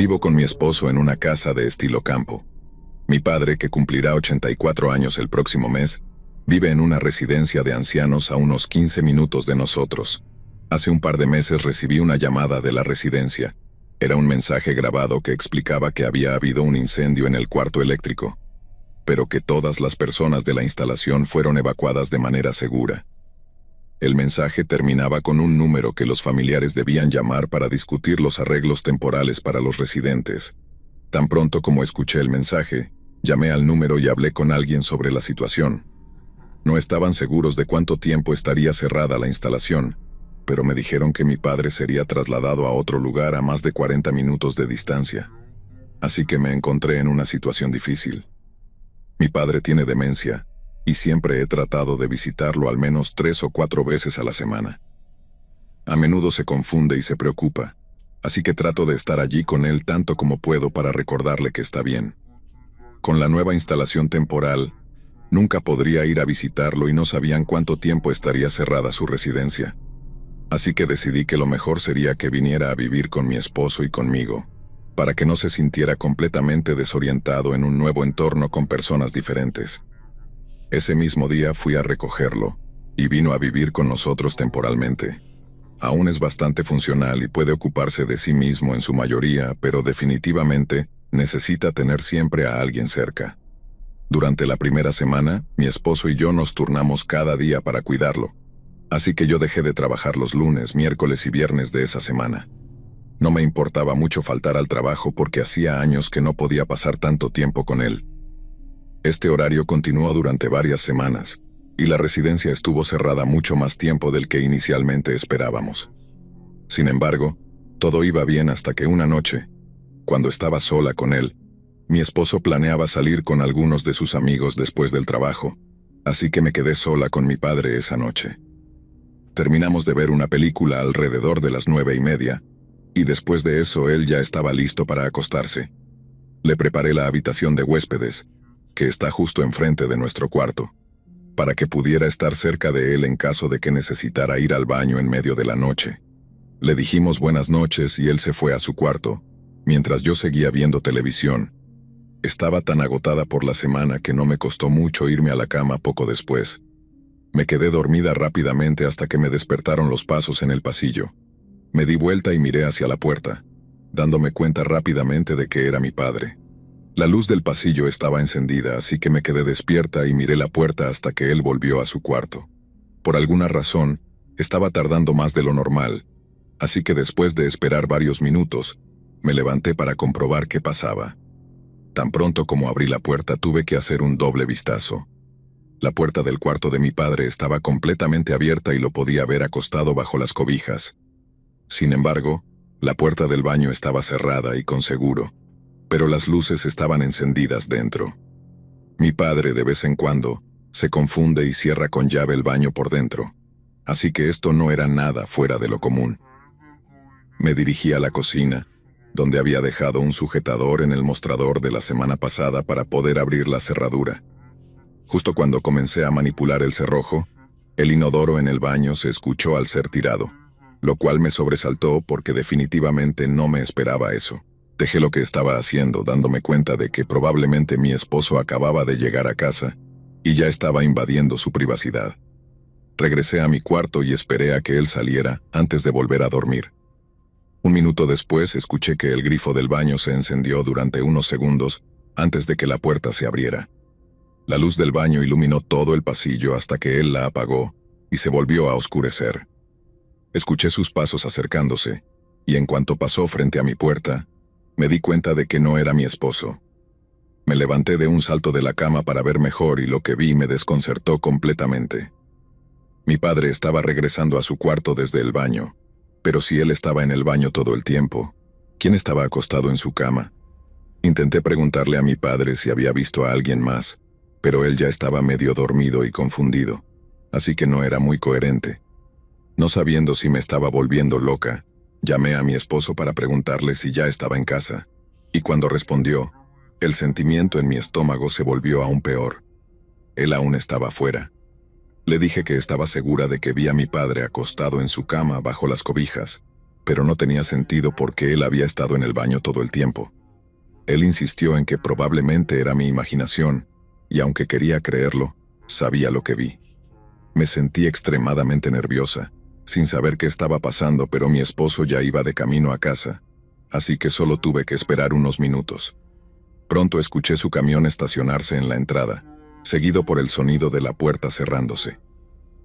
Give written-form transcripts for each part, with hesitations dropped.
Vivo con mi esposo en una casa de estilo campo. Mi padre, que cumplirá 84 años el próximo mes, vive en una residencia de ancianos a unos 15 minutos de nosotros. Hace un par de meses recibí una llamada de la residencia. Era un mensaje grabado que explicaba que había habido un incendio en el cuarto eléctrico, pero que todas las personas de la instalación fueron evacuadas de manera segura. El mensaje terminaba con un número que los familiares debían llamar para discutir los arreglos temporales para los residentes. Tan pronto como escuché el mensaje, llamé al número y hablé con alguien sobre la situación. No estaban seguros de cuánto tiempo estaría cerrada la instalación, pero me dijeron que mi padre sería trasladado a otro lugar a más de 40 minutos de distancia. Así que me encontré en una situación difícil. Mi padre tiene demencia, y siempre he tratado de visitarlo al menos 3 o 4 veces a la semana. A menudo se confunde y se preocupa, así que trato de estar allí con él tanto como puedo para recordarle que está bien. Con la nueva instalación temporal, nunca podría ir a visitarlo y no sabían cuánto tiempo estaría cerrada su residencia. Así que decidí que lo mejor sería que viniera a vivir con mi esposo y conmigo, para que no se sintiera completamente desorientado en un nuevo entorno con personas diferentes. Ese mismo día fui a recogerlo, y vino a vivir con nosotros temporalmente. Aún es bastante funcional y puede ocuparse de sí mismo en su mayoría, pero definitivamente necesita tener siempre a alguien cerca. Durante la primera semana, mi esposo y yo nos turnamos cada día para cuidarlo, así que yo dejé de trabajar los lunes, miércoles y viernes de esa semana. No me importaba mucho faltar al trabajo porque hacía años que no podía pasar tanto tiempo con él. Este horario continuó durante varias semanas, y la residencia estuvo cerrada mucho más tiempo del que inicialmente esperábamos. Sin embargo, todo iba bien hasta que una noche, cuando estaba sola con él, mi esposo planeaba salir con algunos de sus amigos después del trabajo, así que me quedé sola con mi padre esa noche. Terminamos de ver una película alrededor de las 9:30, y después de eso él ya estaba listo para acostarse. Le preparé la habitación de huéspedes, que está justo enfrente de nuestro cuarto, para que pudiera estar cerca de él en caso de que necesitara ir al baño en medio de la noche. Le dijimos buenas noches y él se fue a su cuarto, mientras yo seguía viendo televisión. Estaba tan agotada por la semana que no me costó mucho irme a la cama poco después. Me quedé dormida rápidamente hasta que me despertaron los pasos en el pasillo. Me di vuelta y miré hacia la puerta, dándome cuenta rápidamente de que era mi padre. La luz del pasillo estaba encendida, así que me quedé despierta y miré la puerta hasta que él volvió a su cuarto. Por alguna razón, estaba tardando más de lo normal, así que después de esperar varios minutos, me levanté para comprobar qué pasaba. Tan pronto como abrí la puerta tuve que hacer un doble vistazo. La puerta del cuarto de mi padre estaba completamente abierta y lo podía ver acostado bajo las cobijas. Sin embargo, la puerta del baño estaba cerrada y con seguro, pero las luces estaban encendidas dentro. Mi padre, de vez en cuando, se confunde y cierra con llave el baño por dentro, así que esto no era nada fuera de lo común. Me dirigí a la cocina, donde había dejado un sujetador en el mostrador de la semana pasada para poder abrir la cerradura. Justo cuando comencé a manipular el cerrojo, el inodoro en el baño se escuchó al ser tirado, lo cual me sobresaltó porque definitivamente no me esperaba eso. Dejé lo que estaba haciendo, dándome cuenta de que probablemente mi esposo acababa de llegar a casa y ya estaba invadiendo su privacidad. Regresé a mi cuarto y esperé a que él saliera antes de volver a dormir. Un minuto después escuché que el grifo del baño se encendió durante unos segundos antes de que la puerta se abriera. La luz del baño iluminó todo el pasillo hasta que él la apagó y se volvió a oscurecer. Escuché sus pasos acercándose, y en cuanto pasó frente a mi puerta, me di cuenta de que no era mi esposo. Me levanté de un salto de la cama para ver mejor y lo que vi me desconcertó completamente. Mi padre estaba regresando a su cuarto desde el baño, pero si él estaba en el baño todo el tiempo, ¿quién estaba acostado en su cama? Intenté preguntarle a mi padre si había visto a alguien más, pero él ya estaba medio dormido y confundido, así que no era muy coherente. No sabiendo si me estaba volviendo loca, llamé a mi esposo para preguntarle si ya estaba en casa, y cuando respondió, el sentimiento en mi estómago se volvió aún peor. Él aún estaba fuera. Le dije que estaba segura de que vi a mi padre acostado en su cama bajo las cobijas, pero no tenía sentido porque él había estado en el baño todo el tiempo. Él insistió en que probablemente era mi imaginación, y aunque quería creerlo, sabía lo que vi. Me sentí extremadamente nerviosa, sin saber qué estaba pasando, pero mi esposo ya iba de camino a casa, así que solo tuve que esperar unos minutos. Pronto escuché su camión estacionarse en la entrada, seguido por el sonido de la puerta cerrándose.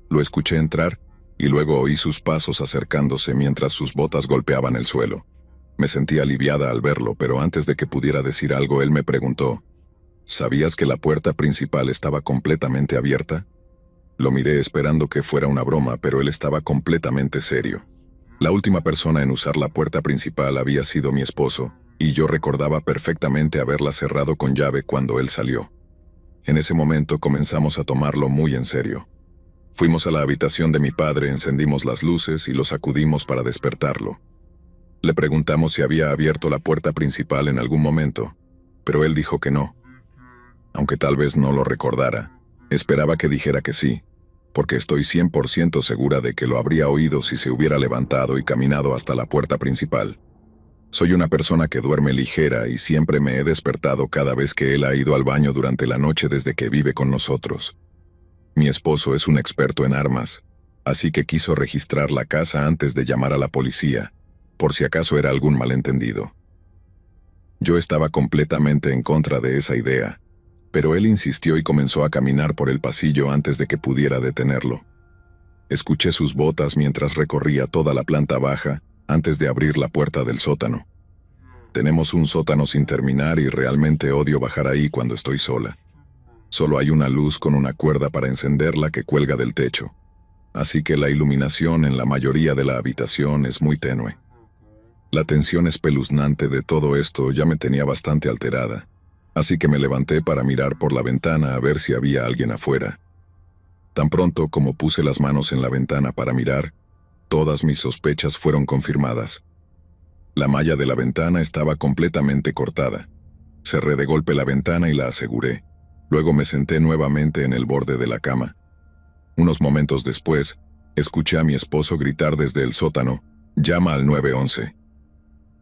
Lo escuché entrar, y luego oí sus pasos acercándose mientras sus botas golpeaban el suelo. Me sentí aliviada al verlo, pero antes de que pudiera decir algo, él me preguntó, ¿sabías que la puerta principal estaba completamente abierta? Lo miré esperando que fuera una broma, pero él estaba completamente serio. La última persona en usar la puerta principal había sido mi esposo, y yo recordaba perfectamente haberla cerrado con llave cuando él salió. En ese momento comenzamos a tomarlo muy en serio. Fuimos a la habitación de mi padre, encendimos las luces y lo sacudimos para despertarlo. Le preguntamos si había abierto la puerta principal en algún momento, pero él dijo que no. Aunque tal vez no lo recordara, esperaba que dijera que sí, porque estoy 100% segura de que lo habría oído si se hubiera levantado y caminado hasta la puerta principal. Soy una persona que duerme ligera y siempre me he despertado cada vez que él ha ido al baño durante la noche desde que vive con nosotros. Mi esposo es un experto en armas, así que quiso registrar la casa antes de llamar a la policía, por si acaso era algún malentendido. Yo estaba completamente en contra de esa idea, pero él insistió y comenzó a caminar por el pasillo antes de que pudiera detenerlo. Escuché sus botas mientras recorría toda la planta baja antes de abrir la puerta del sótano. Tenemos un sótano sin terminar y realmente odio bajar ahí cuando estoy sola. Solo hay una luz con una cuerda para encenderla que cuelga del techo, así que la iluminación en la mayoría de la habitación es muy tenue. La tensión espeluznante de todo esto ya me tenía bastante alterada, así que me levanté para mirar por la ventana a ver si había alguien afuera. Tan pronto como puse las manos en la ventana para mirar, todas mis sospechas fueron confirmadas. La malla de la ventana estaba completamente cortada. Cerré de golpe la ventana y la aseguré. Luego me senté nuevamente en el borde de la cama. Unos momentos después, escuché a mi esposo gritar desde el sótano, «Llama al 911».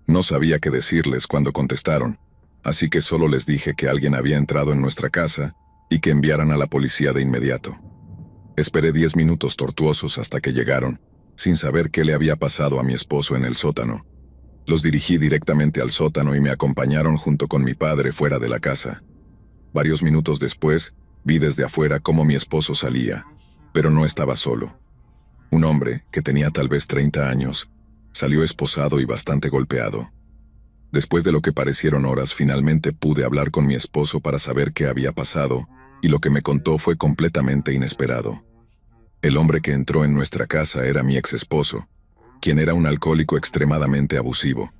No sabía qué decirles cuando contestaron, así que solo les dije que alguien había entrado en nuestra casa y que enviaran a la policía de inmediato. Esperé 10 minutos tortuosos hasta que llegaron, sin saber qué le había pasado a mi esposo en el sótano. Los dirigí directamente al sótano y me acompañaron junto con mi padre fuera de la casa. Varios minutos después, vi desde afuera cómo mi esposo salía, pero no estaba solo. Un hombre, que tenía tal vez 30 años, salió esposado y bastante golpeado. Después de lo que parecieron horas, finalmente pude hablar con mi esposo para saber qué había pasado, y lo que me contó fue completamente inesperado. El hombre que entró en nuestra casa era mi ex esposo, quien era un alcohólico extremadamente abusivo.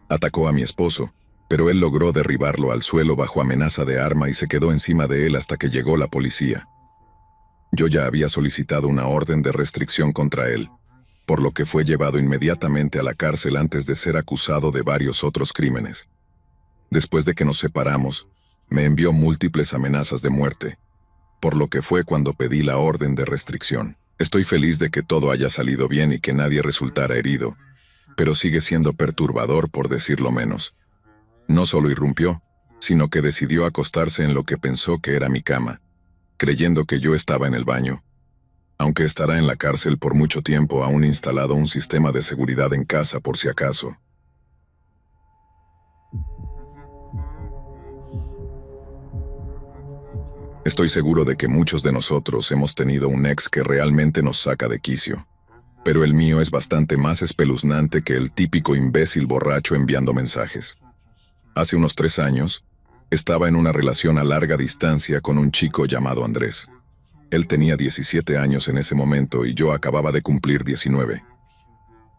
Atacó a mi esposo, pero él logró derribarlo al suelo bajo amenaza de arma y se quedó encima de él hasta que llegó la policía. Yo ya había solicitado una orden de restricción contra él, por lo que fue llevado inmediatamente a la cárcel antes de ser acusado de varios otros crímenes. Después de que nos separamos, me envió múltiples amenazas de muerte, por lo que fue cuando pedí la orden de restricción. Estoy feliz de que todo haya salido bien y que nadie resultara herido, pero sigue siendo perturbador por decirlo menos. No solo irrumpió, sino que decidió acostarse en lo que pensó que era mi cama, creyendo que yo estaba en el baño. Aunque estará en la cárcel por mucho tiempo, aún instalado un sistema de seguridad en casa por si acaso. Estoy seguro de que muchos de nosotros hemos tenido un ex que realmente nos saca de quicio, pero el mío es bastante más espeluznante que el típico imbécil borracho enviando mensajes. Hace unos 3 años, estaba en una relación a larga distancia con un chico llamado Andrés. Él tenía 17 años en ese momento y yo acababa de cumplir 19.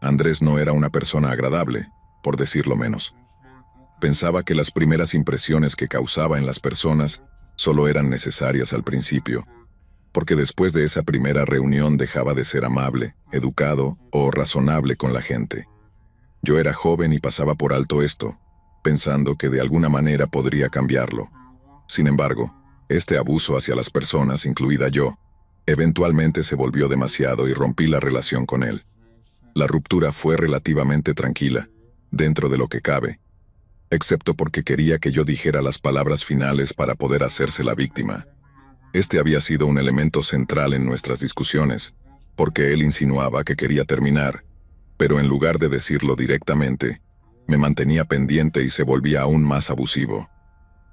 Andrés no era una persona agradable, por decirlo menos. Pensaba que las primeras impresiones que causaba en las personas solo eran necesarias al principio, porque después de esa primera reunión dejaba de ser amable, educado o razonable con la gente. Yo era joven y pasaba por alto esto, pensando que de alguna manera podría cambiarlo. Sin embargo, este abuso hacia las personas, incluida yo, eventualmente se volvió demasiado y rompí la relación con él. La ruptura fue relativamente tranquila, dentro de lo que cabe, excepto porque quería que yo dijera las palabras finales para poder hacerse la víctima. Este había sido un elemento central en nuestras discusiones, porque él insinuaba que quería terminar, pero en lugar de decirlo directamente, me mantenía pendiente y se volvía aún más abusivo.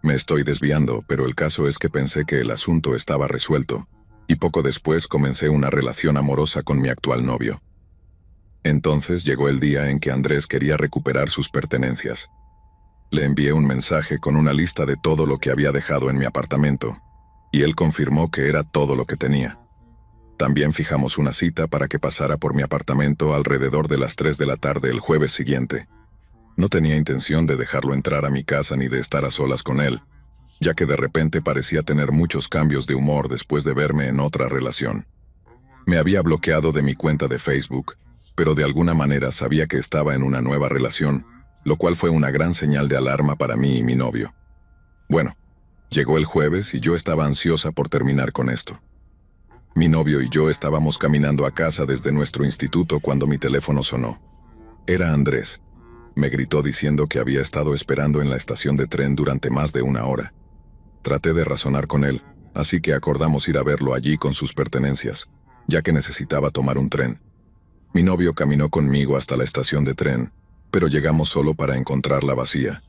Me estoy desviando, pero el caso es que pensé que el asunto estaba resuelto, y poco después comencé una relación amorosa con mi actual novio. Entonces llegó el día en que Andrés quería recuperar sus pertenencias. Le envié un mensaje con una lista de todo lo que había dejado en mi apartamento, y él confirmó que era todo lo que tenía. También fijamos una cita para que pasara por mi apartamento alrededor de las 3 de la tarde el jueves siguiente. No tenía intención de dejarlo entrar a mi casa ni de estar a solas con él, ya que de repente parecía tener muchos cambios de humor después de verme en otra relación. Me había bloqueado de mi cuenta de Facebook, pero de alguna manera sabía que estaba en una nueva relación, lo cual fue una gran señal de alarma para mí y mi novio. Bueno, llegó el jueves y yo estaba ansiosa por terminar con esto. Mi novio y yo estábamos caminando a casa desde nuestro instituto cuando mi teléfono sonó. Era Andrés. Me gritó diciendo que había estado esperando en la estación de tren durante más de una hora. Traté de razonar con él, así que acordamos ir a verlo allí con sus pertenencias, ya que necesitaba tomar un tren. Mi novio caminó conmigo hasta la estación de tren, pero llegamos solo para encontrarla vacía.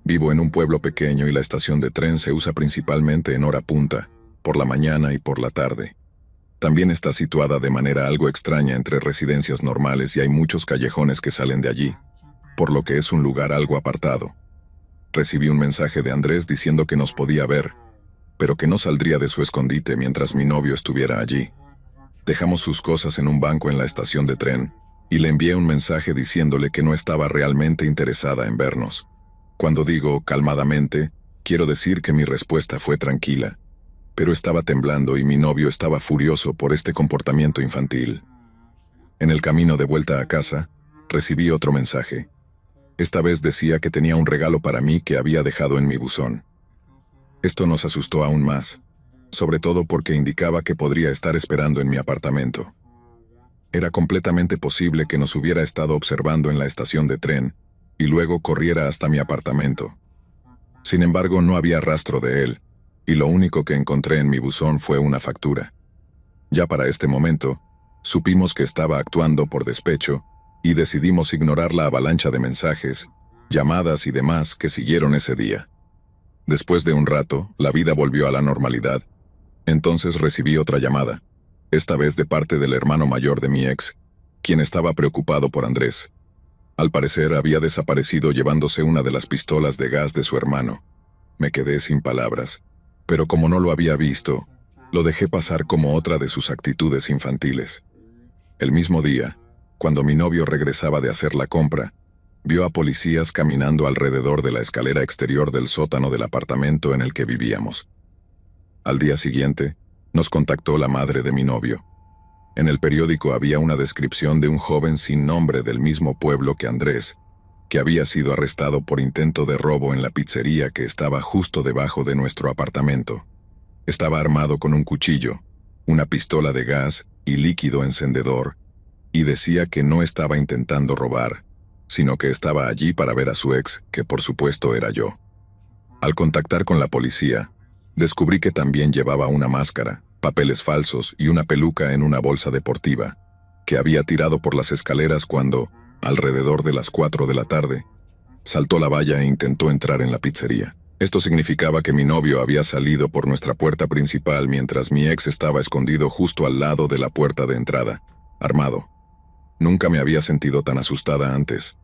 Vivo en un pueblo pequeño y la estación de tren se usa principalmente en hora punta, por la mañana y por la tarde. También está situada de manera algo extraña entre residencias normales y hay muchos callejones que salen de allí, por lo que es un lugar algo apartado. Recibí un mensaje de Andrés diciendo que nos podía ver, pero que no saldría de su escondite mientras mi novio estuviera allí. Dejamos sus cosas en un banco en la estación de tren, y le envié un mensaje diciéndole que no estaba realmente interesada en vernos. Cuando digo calmadamente, quiero decir que mi respuesta fue tranquila, pero estaba temblando y mi novio estaba furioso por este comportamiento infantil. En el camino de vuelta a casa, recibí otro mensaje. Esta vez decía que tenía un regalo para mí que había dejado en mi buzón. Esto nos asustó aún más, sobre todo porque indicaba que podría estar esperando en mi apartamento. Era completamente posible que nos hubiera estado observando en la estación de tren y luego corriera hasta mi apartamento. Sin embargo, no había rastro de él, y lo único que encontré en mi buzón fue una factura. Ya para este momento, supimos que estaba actuando por despecho y decidimos ignorar la avalancha de mensajes, llamadas y demás que siguieron ese día. Después de un rato, la vida volvió a la normalidad. Entonces recibí otra llamada, esta vez de parte del hermano mayor de mi ex, quien estaba preocupado por Andrés. Al parecer había desaparecido llevándose una de las pistolas de gas de su hermano. Me quedé sin palabras, pero como no lo había visto, lo dejé pasar como otra de sus actitudes infantiles. El mismo día, cuando mi novio regresaba de hacer la compra, vio a policías caminando alrededor de la escalera exterior del sótano del apartamento en el que vivíamos. Al día siguiente, nos contactó la madre de mi novio. En el periódico había una descripción de un joven sin nombre del mismo pueblo que Andrés, que había sido arrestado por intento de robo en la pizzería que estaba justo debajo de nuestro apartamento. Estaba armado con un cuchillo, una pistola de gas y líquido encendedor, y decía que no estaba intentando robar, sino que estaba allí para ver a su ex, que por supuesto era yo. Al contactar con la policía, descubrí que también llevaba una máscara, papeles falsos y una peluca en una bolsa deportiva, que había tirado por las escaleras cuando, alrededor de las 4 de la tarde, saltó la valla e intentó entrar en la pizzería. Esto significaba que mi novio había salido por nuestra puerta principal mientras mi ex estaba escondido justo al lado de la puerta de entrada, armado. Nunca me había sentido tan asustada antes.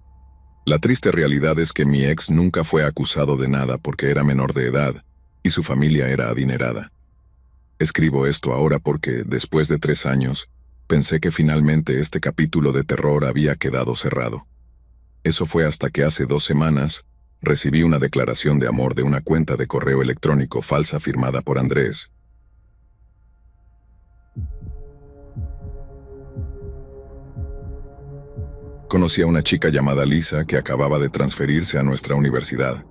La triste realidad es que mi ex nunca fue acusado de nada porque era menor de edad y su familia era adinerada. Escribo esto ahora porque, después de 3 años, pensé que finalmente este capítulo de terror había quedado cerrado. Eso fue hasta que hace 2 semanas recibí una declaración de amor de una cuenta de correo electrónico falsa firmada por Andrés. Conocí a una chica llamada Lisa que acababa de transferirse a nuestra universidad.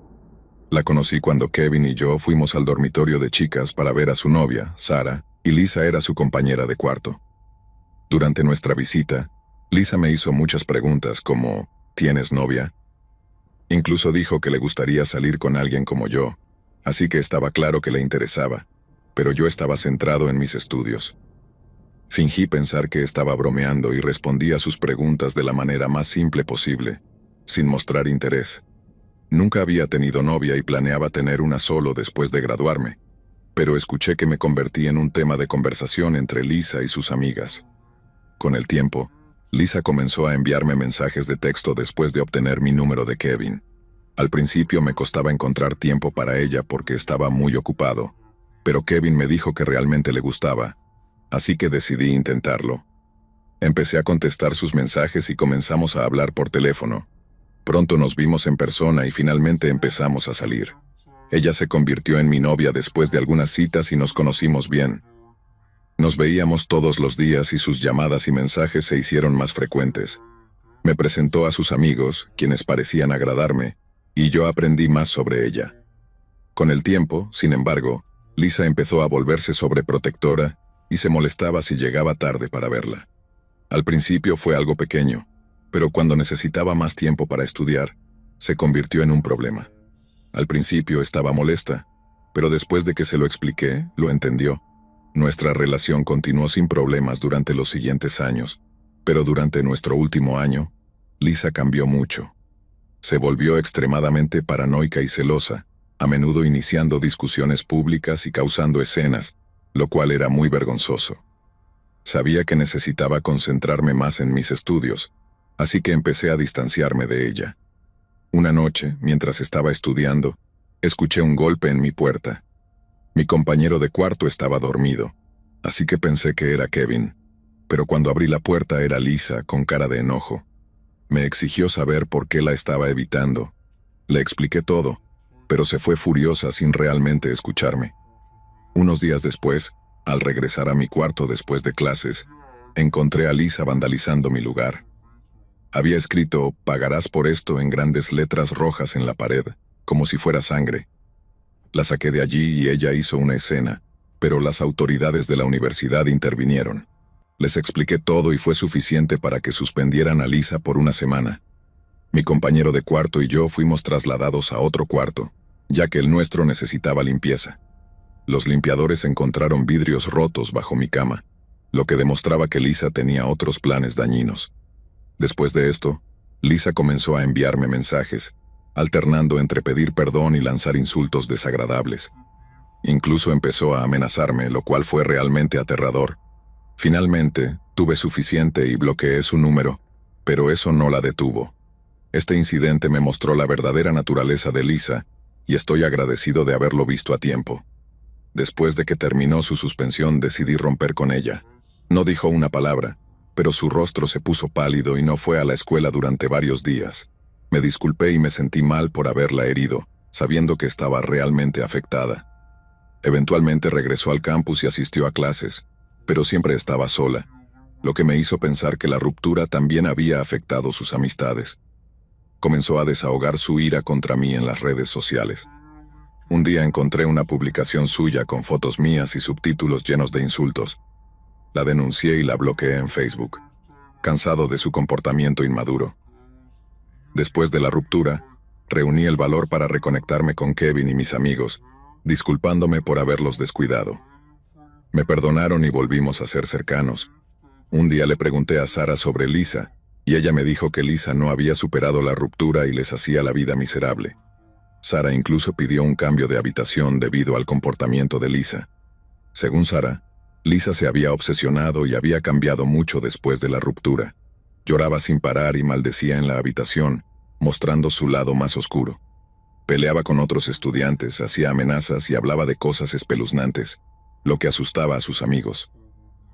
La conocí cuando Kevin y yo fuimos al dormitorio de chicas para ver a su novia, Sara, y Lisa era su compañera de cuarto. Durante nuestra visita, Lisa me hizo muchas preguntas como, ¿tienes novia? Incluso dijo que le gustaría salir con alguien como yo, así que estaba claro que le interesaba, pero yo estaba centrado en mis estudios. Fingí pensar que estaba bromeando y respondí a sus preguntas de la manera más simple posible, sin mostrar interés. Nunca había tenido novia y planeaba tener una solo después de graduarme, pero escuché que me convertí en un tema de conversación entre Lisa y sus amigas. Con el tiempo, Lisa comenzó a enviarme mensajes de texto después de obtener mi número de Kevin. Al principio me costaba encontrar tiempo para ella porque estaba muy ocupado, pero Kevin me dijo que realmente le gustaba, así que decidí intentarlo. Empecé a contestar sus mensajes y comenzamos a hablar por teléfono. Pronto nos vimos en persona y finalmente empezamos a salir. Ella se convirtió en mi novia después de algunas citas y nos conocimos bien. Nos veíamos todos los días y sus llamadas y mensajes se hicieron más frecuentes. Me presentó a sus amigos, quienes parecían agradarme, y yo aprendí más sobre ella. Con el tiempo, sin embargo, Lisa empezó a volverse sobreprotectora y se molestaba si llegaba tarde para verla. Al principio fue algo pequeño, pero cuando necesitaba más tiempo para estudiar, se convirtió en un problema. Al principio estaba molesta, pero después de que se lo expliqué, lo entendió. Nuestra relación continuó sin problemas durante los siguientes años, pero durante nuestro último año, Lisa cambió mucho. Se volvió extremadamente paranoica y celosa, a menudo iniciando discusiones públicas y causando escenas, lo cual era muy vergonzoso. Sabía que necesitaba concentrarme más en mis estudios, así que empecé a distanciarme de ella. Una noche, mientras estaba estudiando, escuché un golpe en mi puerta. Mi compañero de cuarto estaba dormido, así que pensé que era Kevin, pero cuando abrí la puerta era Lisa con cara de enojo. Me exigió saber por qué la estaba evitando. Le expliqué todo, pero se fue furiosa sin realmente escucharme. Unos días después, al regresar a mi cuarto después de clases, encontré a Lisa vandalizando mi lugar. Había escrito, "Pagarás por esto" en grandes letras rojas en la pared, como si fuera sangre. La saqué de allí y ella hizo una escena, pero las autoridades de la universidad intervinieron. Les expliqué todo y fue suficiente para que suspendieran a Lisa por una semana. Mi compañero de cuarto y yo fuimos trasladados a otro cuarto, ya que el nuestro necesitaba limpieza. Los limpiadores encontraron vidrios rotos bajo mi cama, lo que demostraba que Lisa tenía otros planes dañinos. Después de esto, Lisa comenzó a enviarme mensajes, alternando entre pedir perdón y lanzar insultos desagradables. Incluso empezó a amenazarme, lo cual fue realmente aterrador. Finalmente, tuve suficiente y bloqueé su número, pero eso no la detuvo. Este incidente me mostró la verdadera naturaleza de Lisa, y estoy agradecido de haberlo visto a tiempo. Después de que terminó su suspensión, decidí romper con ella. No dijo una palabra, pero su rostro se puso pálido y no fue a la escuela durante varios días. Me disculpé y me sentí mal por haberla herido, sabiendo que estaba realmente afectada. Eventualmente regresó al campus y asistió a clases, pero siempre estaba sola, lo que me hizo pensar que la ruptura también había afectado sus amistades. Comenzó a desahogar su ira contra mí en las redes sociales. Un día encontré una publicación suya con fotos mías y subtítulos llenos de insultos. La denuncié y la bloqueé en Facebook, cansado de su comportamiento inmaduro. Después de la ruptura, reuní el valor para reconectarme con Kevin y mis amigos, disculpándome por haberlos descuidado. Me perdonaron y volvimos a ser cercanos. Un día le pregunté a Sara sobre Lisa, y ella me dijo que Lisa no había superado la ruptura y les hacía la vida miserable. Sara incluso pidió un cambio de habitación debido al comportamiento de Lisa. Según Sara, Lisa se había obsesionado y había cambiado mucho después de la ruptura. Lloraba sin parar y maldecía en la habitación, mostrando su lado más oscuro. Peleaba con otros estudiantes, hacía amenazas y hablaba de cosas espeluznantes, lo que asustaba a sus amigos.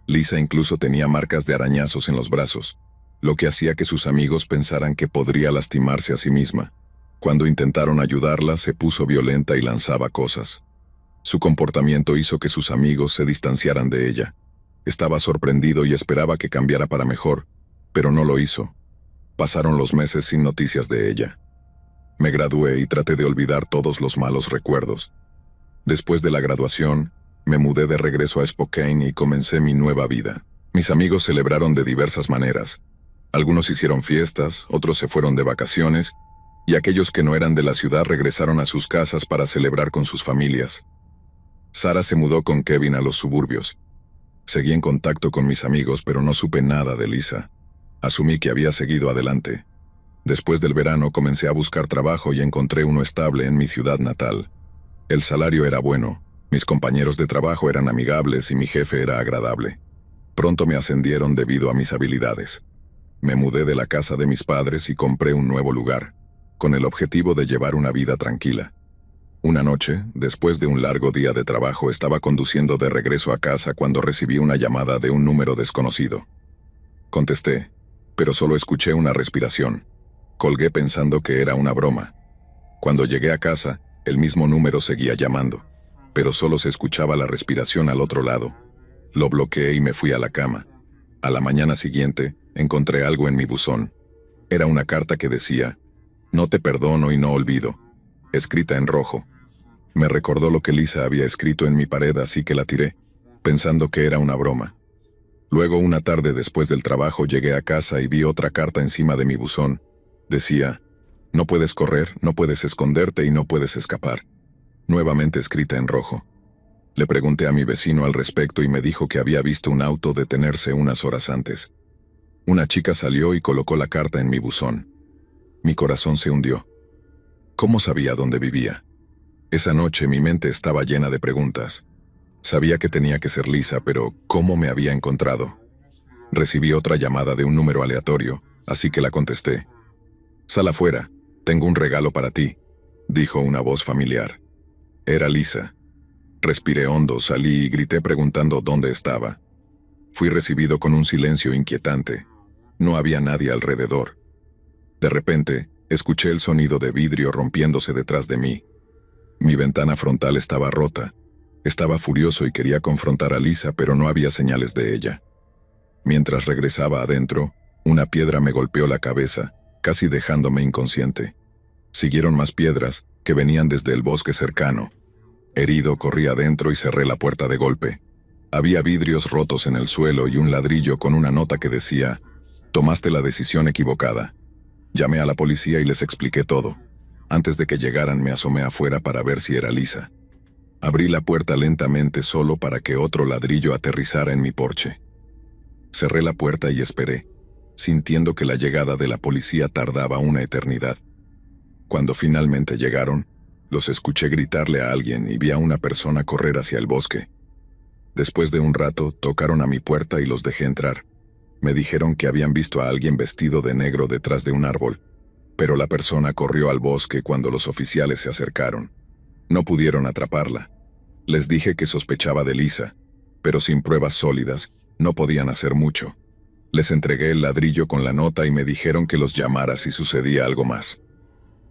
Lisa incluso tenía marcas de arañazos en los brazos, lo que hacía que sus amigos pensaran que podría lastimarse a sí misma. Cuando intentaron ayudarla, se puso violenta y lanzaba cosas. Su comportamiento hizo que sus amigos se distanciaran de ella. Estaba sorprendido y esperaba que cambiara para mejor, pero no lo hizo. Pasaron los meses sin noticias de ella. Me gradué y traté de olvidar todos los malos recuerdos. Después de la graduación, me mudé de regreso a Spokane y comencé mi nueva vida. Mis amigos celebraron de diversas maneras. Algunos hicieron fiestas, otros se fueron de vacaciones, y aquellos que no eran de la ciudad regresaron a sus casas para celebrar con sus familias. Sara se mudó con Kevin a los suburbios. Seguí en contacto con mis amigos, pero no supe nada de Lisa. Asumí que había seguido adelante. Después del verano comencé a buscar trabajo y encontré uno estable en mi ciudad natal. El salario era bueno, mis compañeros de trabajo eran amigables y mi jefe era agradable. Pronto me ascendieron debido a mis habilidades. Me mudé de la casa de mis padres y compré un nuevo lugar, con el objetivo de llevar una vida tranquila. Una noche, después de un largo día de trabajo, estaba conduciendo de regreso a casa cuando recibí una llamada de un número desconocido. Contesté, pero solo escuché una respiración. Colgué pensando que era una broma. Cuando llegué a casa, el mismo número seguía llamando, pero solo se escuchaba la respiración al otro lado. Lo bloqueé y me fui a la cama. A la mañana siguiente, encontré algo en mi buzón. Era una carta que decía, «No te perdono y no olvido», escrita en rojo. Me recordó lo que Lisa había escrito en mi pared, así que la tiré, pensando que era una broma. Luego, una tarde después del trabajo, llegué a casa y vi otra carta encima de mi buzón. Decía, «No puedes correr, no puedes esconderte y no puedes escapar», nuevamente escrita en rojo. Le pregunté a mi vecino al respecto y me dijo que había visto un auto detenerse unas horas antes. Una chica salió y colocó la carta en mi buzón. Mi corazón se hundió. ¿Cómo sabía dónde vivía? Esa noche mi mente estaba llena de preguntas. Sabía que tenía que ser Lisa, pero ¿cómo me había encontrado? Recibí otra llamada de un número aleatorio, así que la contesté. «Sal afuera, tengo un regalo para ti», dijo una voz familiar. Era Lisa. Respiré hondo, salí y grité preguntando dónde estaba. Fui recibido con un silencio inquietante. No había nadie alrededor. De repente, escuché el sonido de vidrio rompiéndose detrás de mí. Mi ventana frontal estaba rota. Estaba furioso y quería confrontar a Lisa, pero no había señales de ella. Mientras regresaba adentro, una piedra me golpeó la cabeza, casi dejándome inconsciente. Siguieron más piedras, que venían desde el bosque cercano. Herido, corrí adentro y cerré la puerta de golpe. Había vidrios rotos en el suelo y un ladrillo con una nota que decía, «Tomaste la decisión equivocada». Llamé a la policía y les expliqué todo. Antes de que llegaran me asomé afuera para ver si era Lisa. Abrí la puerta lentamente solo para que otro ladrillo aterrizara en mi porche. Cerré la puerta y esperé, sintiendo que la llegada de la policía tardaba una eternidad. Cuando finalmente llegaron, los escuché gritarle a alguien y vi a una persona correr hacia el bosque. Después de un rato, tocaron a mi puerta y los dejé entrar. Me dijeron que habían visto a alguien vestido de negro detrás de un árbol, pero la persona corrió al bosque cuando los oficiales se acercaron. No pudieron atraparla. Les dije que sospechaba de Lisa, pero sin pruebas sólidas, no podían hacer mucho. Les entregué el ladrillo con la nota y me dijeron que los llamara si sucedía algo más.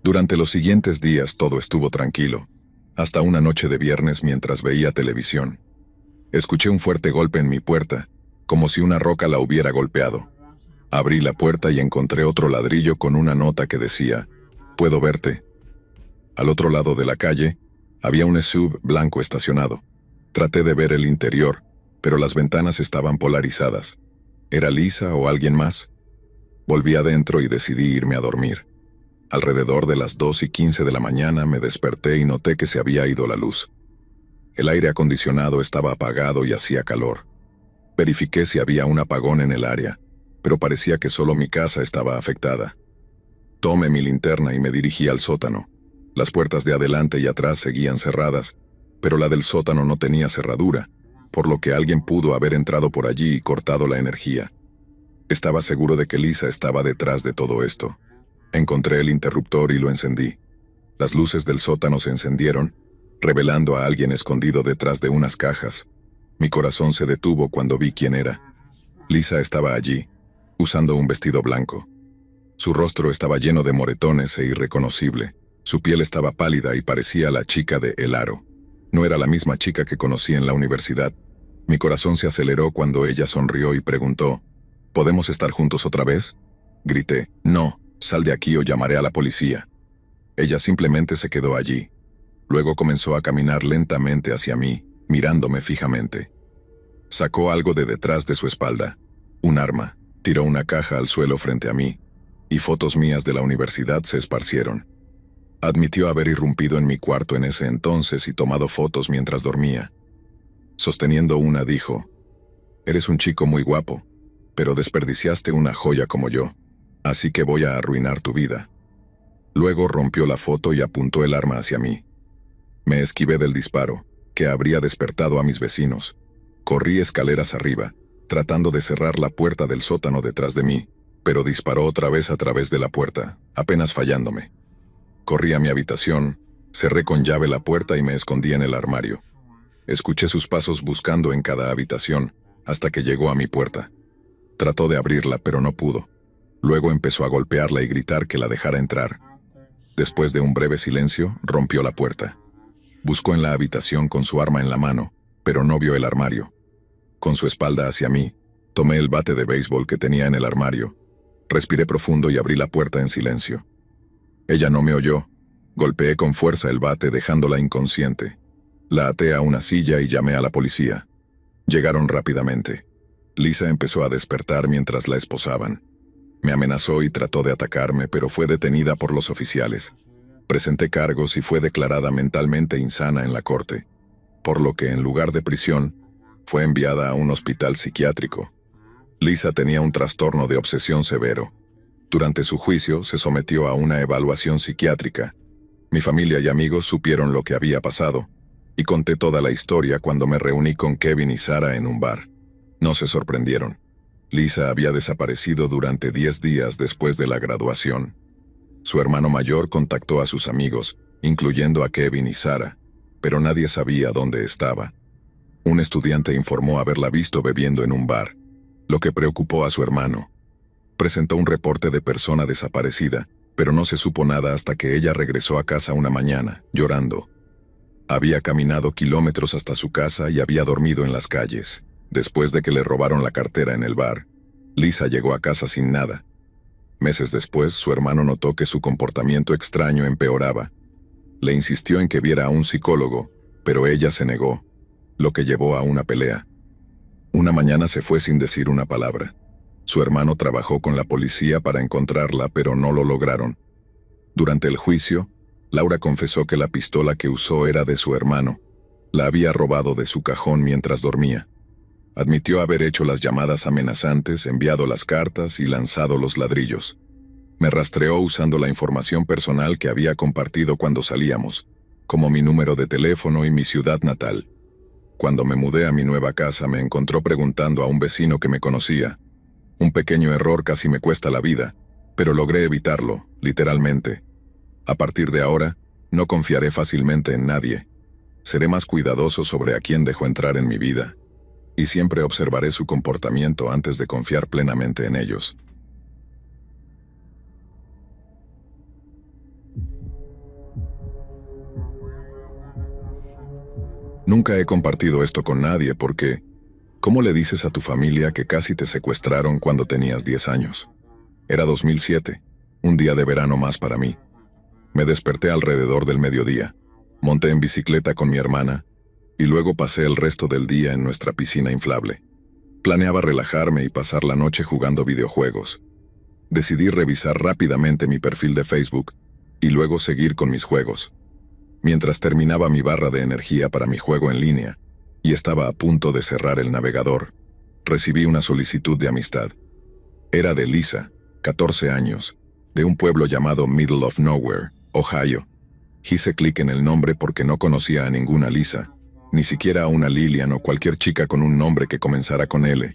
Durante los siguientes días todo estuvo tranquilo, hasta una noche de viernes mientras veía televisión. Escuché un fuerte golpe en mi puerta, como si una roca la hubiera golpeado. Abrí la puerta y encontré otro ladrillo con una nota que decía, «Puedo verte». Al otro lado de la calle, había un SUV blanco estacionado. Traté de ver el interior, pero las ventanas estaban polarizadas. ¿Era Lisa o alguien más? Volví adentro y decidí irme a dormir. Alrededor de las 2:15 de la mañana me desperté y noté que se había ido la luz. El aire acondicionado estaba apagado y hacía calor. Verifiqué si había un apagón en el área, pero parecía que solo mi casa estaba afectada. Tomé mi linterna y me dirigí al sótano. Las puertas de adelante y atrás seguían cerradas, pero la del sótano no tenía cerradura, por lo que alguien pudo haber entrado por allí y cortado la energía. Estaba seguro de que Lisa estaba detrás de todo esto. Encontré el interruptor y lo encendí. Las luces del sótano se encendieron, revelando a alguien escondido detrás de unas cajas. Mi corazón se detuvo cuando vi quién era. Lisa estaba allí, usando un vestido blanco. Su rostro estaba lleno de moretones e irreconocible. Su piel estaba pálida y parecía la chica de El Aro. No era la misma chica que conocí en la universidad. Mi corazón se aceleró cuando ella sonrió y preguntó, «¿Podemos estar juntos otra vez?». Grité, «No, sal de aquí o llamaré a la policía». Ella simplemente se quedó allí. Luego comenzó a caminar lentamente hacia mí, mirándome fijamente. Sacó algo de detrás de su espalda, un arma. Tiró una caja al suelo frente a mí, y fotos mías de la universidad se esparcieron. Admitió haber irrumpido en mi cuarto en ese entonces y tomado fotos mientras dormía. Sosteniendo una, dijo: «Eres un chico muy guapo, pero desperdiciaste una joya como yo, así que voy a arruinar tu vida». Luego rompió la foto y apuntó el arma hacia mí. Me esquivé del disparo, que habría despertado a mis vecinos. Corrí escaleras arriba, tratando de cerrar la puerta del sótano detrás de mí, pero disparó otra vez a través de la puerta, apenas fallándome. Corrí a mi habitación, cerré con llave la puerta y me escondí en el armario. Escuché sus pasos buscando en cada habitación, hasta que llegó a mi puerta. Trató de abrirla, pero no pudo. Luego empezó a golpearla y gritar que la dejara entrar. Después de un breve silencio, rompió la puerta. Buscó en la habitación con su arma en la mano, pero no vio el armario. Con su espalda hacia mí, tomé el bate de béisbol que tenía en el armario. Respiré profundo y abrí la puerta en silencio. Ella no me oyó. Golpeé con fuerza el bate dejándola inconsciente. La até a una silla y llamé a la policía. Llegaron rápidamente. Lisa empezó a despertar mientras la esposaban. Me amenazó y trató de atacarme, pero fue detenida por los oficiales. Presenté cargos y fue declarada mentalmente insana en la corte, por lo que en lugar de prisión, fue enviada a un hospital psiquiátrico. Lisa tenía un trastorno de obsesión severo. Durante su juicio se sometió a una evaluación psiquiátrica. Mi familia y amigos supieron lo que había pasado, y conté toda la historia cuando me reuní con Kevin y Sarah en un bar. No se sorprendieron. Lisa había desaparecido durante 10 días después de la graduación. Su hermano mayor contactó a sus amigos, incluyendo a Kevin y Sarah, pero nadie sabía dónde estaba. Un estudiante informó haberla visto bebiendo en un bar, lo que preocupó a su hermano. Presentó un reporte de persona desaparecida, pero no se supo nada hasta que ella regresó a casa una mañana, llorando. Había caminado kilómetros hasta su casa y había dormido en las calles. Después de que le robaron la cartera en el bar, Lisa llegó a casa sin nada. Meses después, su hermano notó que su comportamiento extraño empeoraba. Le insistió en que viera a un psicólogo, pero ella se negó, lo que llevó a una pelea. Una mañana se fue sin decir una palabra. Su hermano trabajó con la policía para encontrarla, pero no lo lograron. Durante el juicio, Laura confesó que la pistola que usó era de su hermano. La había robado de su cajón mientras dormía. Admitió haber hecho las llamadas amenazantes, enviado las cartas y lanzado los ladrillos. Me rastreó usando la información personal que había compartido cuando salíamos, como mi número de teléfono y mi ciudad natal. Cuando me mudé a mi nueva casa me encontró preguntando a un vecino que me conocía. Un pequeño error casi me cuesta la vida, pero logré evitarlo, literalmente. A partir de ahora, no confiaré fácilmente en nadie. Seré más cuidadoso sobre a quién dejo entrar en mi vida. Y siempre observaré su comportamiento antes de confiar plenamente en ellos. Nunca he compartido esto con nadie porque, ¿cómo le dices a tu familia que casi te secuestraron cuando tenías 10 años? Era 2007, un día de verano más para mí. Me desperté alrededor del mediodía, monté en bicicleta con mi hermana, y luego pasé el resto del día en nuestra piscina inflable. Planeaba relajarme y pasar la noche jugando videojuegos. Decidí revisar rápidamente mi perfil de Facebook y luego seguir con mis juegos. Mientras terminaba mi barra de energía para mi juego en línea y estaba a punto de cerrar el navegador, recibí una solicitud de amistad. Era de Lisa, 14 años, de un pueblo llamado Middle of Nowhere, Ohio. Hice clic en el nombre porque no conocía a ninguna Lisa, ni siquiera a una Lillian o cualquier chica con un nombre que comenzara con L.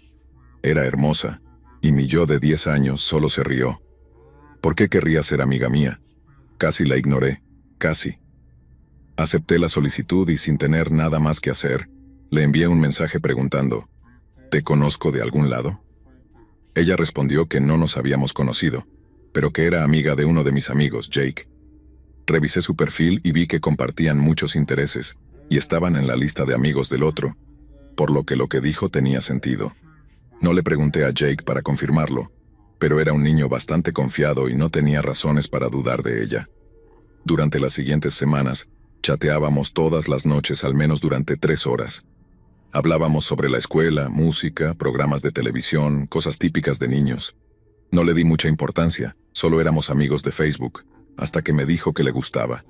Era hermosa, y mi yo de 10 años solo se rió. ¿Por qué querría ser amiga mía? Casi la ignoré, casi. Acepté la solicitud y sin tener nada más que hacer, le envié un mensaje preguntando, ¿te conozco de algún lado? Ella respondió que no nos habíamos conocido, pero que era amiga de uno de mis amigos, Jake. Revisé su perfil y vi que compartían muchos intereses, y estaban en la lista de amigos del otro, por lo que dijo tenía sentido. No le pregunté a Jake para confirmarlo, pero era un niño bastante confiado y no tenía razones para dudar de ella. Durante las siguientes semanas, chateábamos todas las noches al menos durante 3 horas. Hablábamos sobre la escuela, música, programas de televisión, cosas típicas de niños. No le di mucha importancia, solo éramos amigos de Facebook, hasta que me dijo que le gustaba.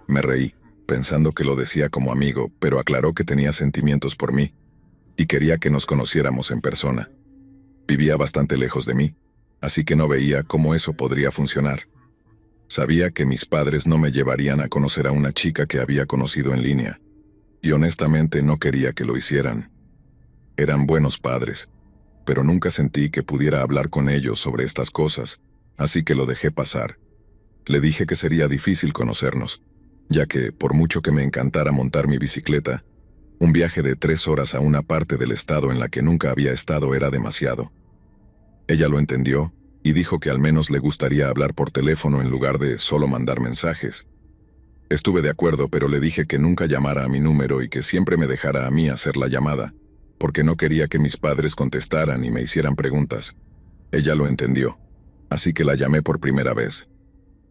Me reí, pensando que lo decía como amigo, pero aclaró que tenía sentimientos por mí, y quería que nos conociéramos en persona. Vivía bastante lejos de mí, así que no veía cómo eso podría funcionar. Sabía que mis padres no me llevarían a conocer a una chica que había conocido en línea, y honestamente no quería que lo hicieran. Eran buenos padres, pero nunca sentí que pudiera hablar con ellos sobre estas cosas, así que lo dejé pasar. Le dije que sería difícil conocernos, ya que, por mucho que me encantara montar mi bicicleta, un viaje de 3 horas a una parte del estado en la que nunca había estado era demasiado. Ella lo entendió y dijo que al menos le gustaría hablar por teléfono en lugar de solo mandar mensajes. Estuve de acuerdo, pero le dije que nunca llamara a mi número y que siempre me dejara a mí hacer la llamada, porque no quería que mis padres contestaran y me hicieran preguntas. Ella lo entendió, así que la llamé por primera vez.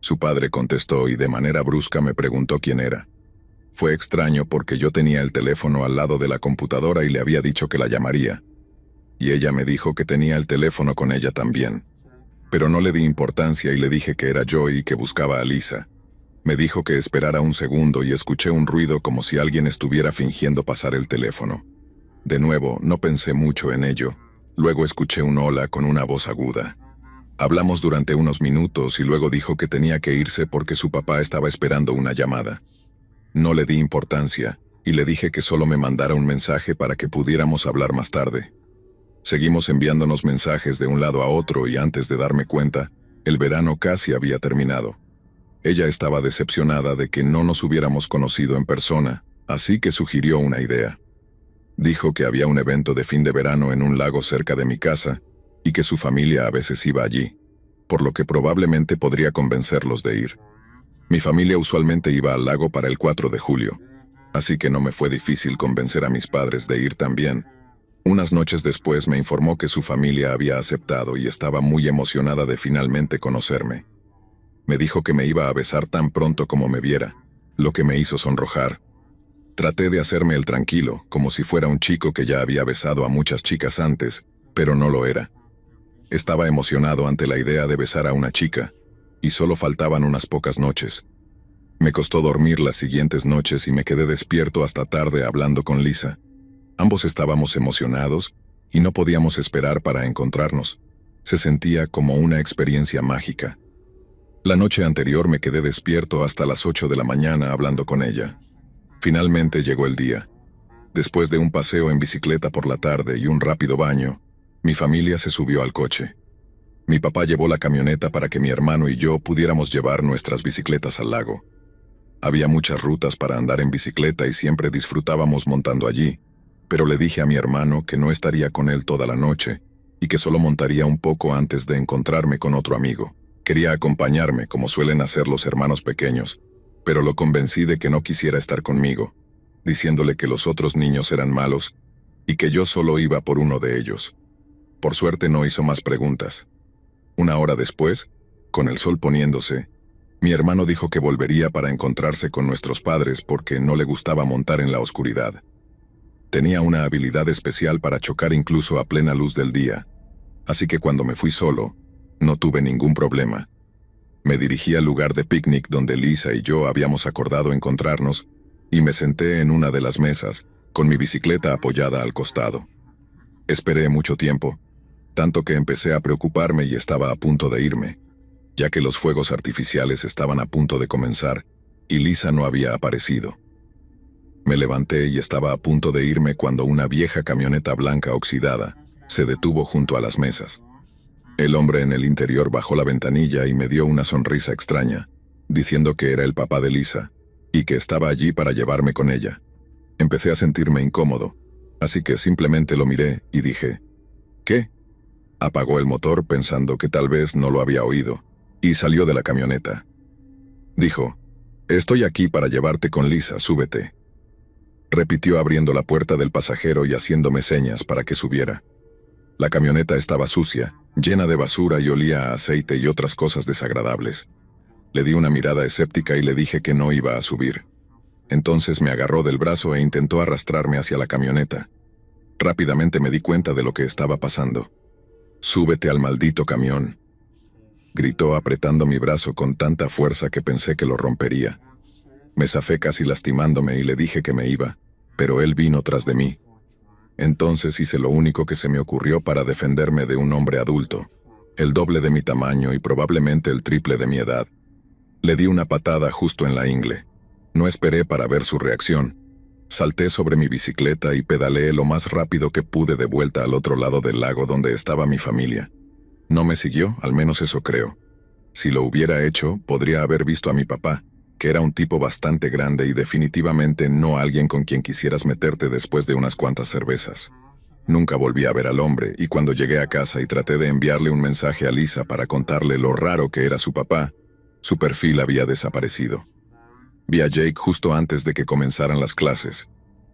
Su padre contestó y de manera brusca me preguntó quién era. Fue extraño porque yo tenía el teléfono al lado de la computadora y le había dicho que la llamaría. Y ella me dijo que tenía el teléfono con ella también. Pero no le di importancia y le dije que era yo y que buscaba a Lisa. Me dijo que esperara un segundo y escuché un ruido como si alguien estuviera fingiendo pasar el teléfono. De nuevo, no pensé mucho en ello. Luego escuché un hola con una voz aguda. Hablamos durante unos minutos y luego dijo que tenía que irse porque su papá estaba esperando una llamada. No le di importancia y le dije que solo me mandara un mensaje para que pudiéramos hablar más tarde. Seguimos enviándonos mensajes de un lado a otro y antes de darme cuenta, el verano casi había terminado. Ella estaba decepcionada de que no nos hubiéramos conocido en persona, así que sugirió una idea. Dijo que había un evento de fin de verano en un lago cerca de mi casa y que su familia a veces iba allí, por lo que probablemente podría convencerlos de ir. Mi familia usualmente iba al lago para el 4 de julio, así que no me fue difícil convencer a mis padres de ir también. Unas noches después me informó que su familia había aceptado y estaba muy emocionada de finalmente conocerme. Me dijo que me iba a besar tan pronto como me viera, lo que me hizo sonrojar. Traté de hacerme el tranquilo, como si fuera un chico que ya había besado a muchas chicas antes, pero no lo era. Estaba emocionado ante la idea de besar a una chica, y solo faltaban unas pocas noches. Me costó dormir las siguientes noches y me quedé despierto hasta tarde hablando con Lisa. Ambos estábamos emocionados y no podíamos esperar para encontrarnos. Se sentía como una experiencia mágica. La noche anterior me quedé despierto hasta las 8 de la mañana hablando con ella. Finalmente llegó el día. Después de un paseo en bicicleta por la tarde y un rápido baño, mi familia se subió al coche. Mi papá llevó la camioneta para que mi hermano y yo pudiéramos llevar nuestras bicicletas al lago. Había muchas rutas para andar en bicicleta y siempre disfrutábamos montando allí, pero le dije a mi hermano que no estaría con él toda la noche y que solo montaría un poco antes de encontrarme con otro amigo. Quería acompañarme, como suelen hacer los hermanos pequeños, pero lo convencí de que no quisiera estar conmigo, diciéndole que los otros niños eran malos y que yo solo iba por uno de ellos. Por suerte no hizo más preguntas. Una hora después, con el sol poniéndose, mi hermano dijo que volvería para encontrarse con nuestros padres porque no le gustaba montar en la oscuridad. Tenía una habilidad especial para chocar incluso a plena luz del día, así que cuando me fui solo, no tuve ningún problema. Me dirigí al lugar de picnic donde Lisa y yo habíamos acordado encontrarnos y me senté en una de las mesas, con mi bicicleta apoyada al costado. Esperé mucho tiempo, tanto que empecé a preocuparme y estaba a punto de irme, ya que los fuegos artificiales estaban a punto de comenzar y Lisa no había aparecido. Me levanté y estaba a punto de irme cuando una vieja camioneta blanca oxidada se detuvo junto a las mesas. El hombre en el interior bajó la ventanilla y me dio una sonrisa extraña, diciendo que era el papá de Lisa y que estaba allí para llevarme con ella. Empecé a sentirme incómodo, así que simplemente lo miré y dije, ¿qué? Apagó el motor pensando que tal vez no lo había oído, y salió de la camioneta. Dijo, «Estoy aquí para llevarte con Lisa, súbete». Repitió abriendo la puerta del pasajero y haciéndome señas para que subiera. La camioneta estaba sucia, llena de basura y olía a aceite y otras cosas desagradables. Le di una mirada escéptica y le dije que no iba a subir. Entonces me agarró del brazo e intentó arrastrarme hacia la camioneta. Rápidamente me di cuenta de lo que estaba pasando. «Súbete al maldito camión», gritó apretando mi brazo con tanta fuerza que pensé que lo rompería. Me zafé casi lastimándome y le dije que me iba, pero él vino tras de mí. Entonces hice lo único que se me ocurrió para defenderme de un hombre adulto, el doble de mi tamaño y probablemente el triple de mi edad. Le di una patada justo en la ingle. No esperé para ver su reacción. Salté sobre mi bicicleta y pedaleé lo más rápido que pude de vuelta al otro lado del lago donde estaba mi familia. No me siguió, al menos eso creo. Si lo hubiera hecho, podría haber visto a mi papá, que era un tipo bastante grande y definitivamente no alguien con quien quisieras meterte después de unas cuantas cervezas. Nunca volví a ver al hombre y cuando llegué a casa y traté de enviarle un mensaje a Lisa para contarle lo raro que era su papá, su perfil había desaparecido. Vi a Jake justo antes de que comenzaran las clases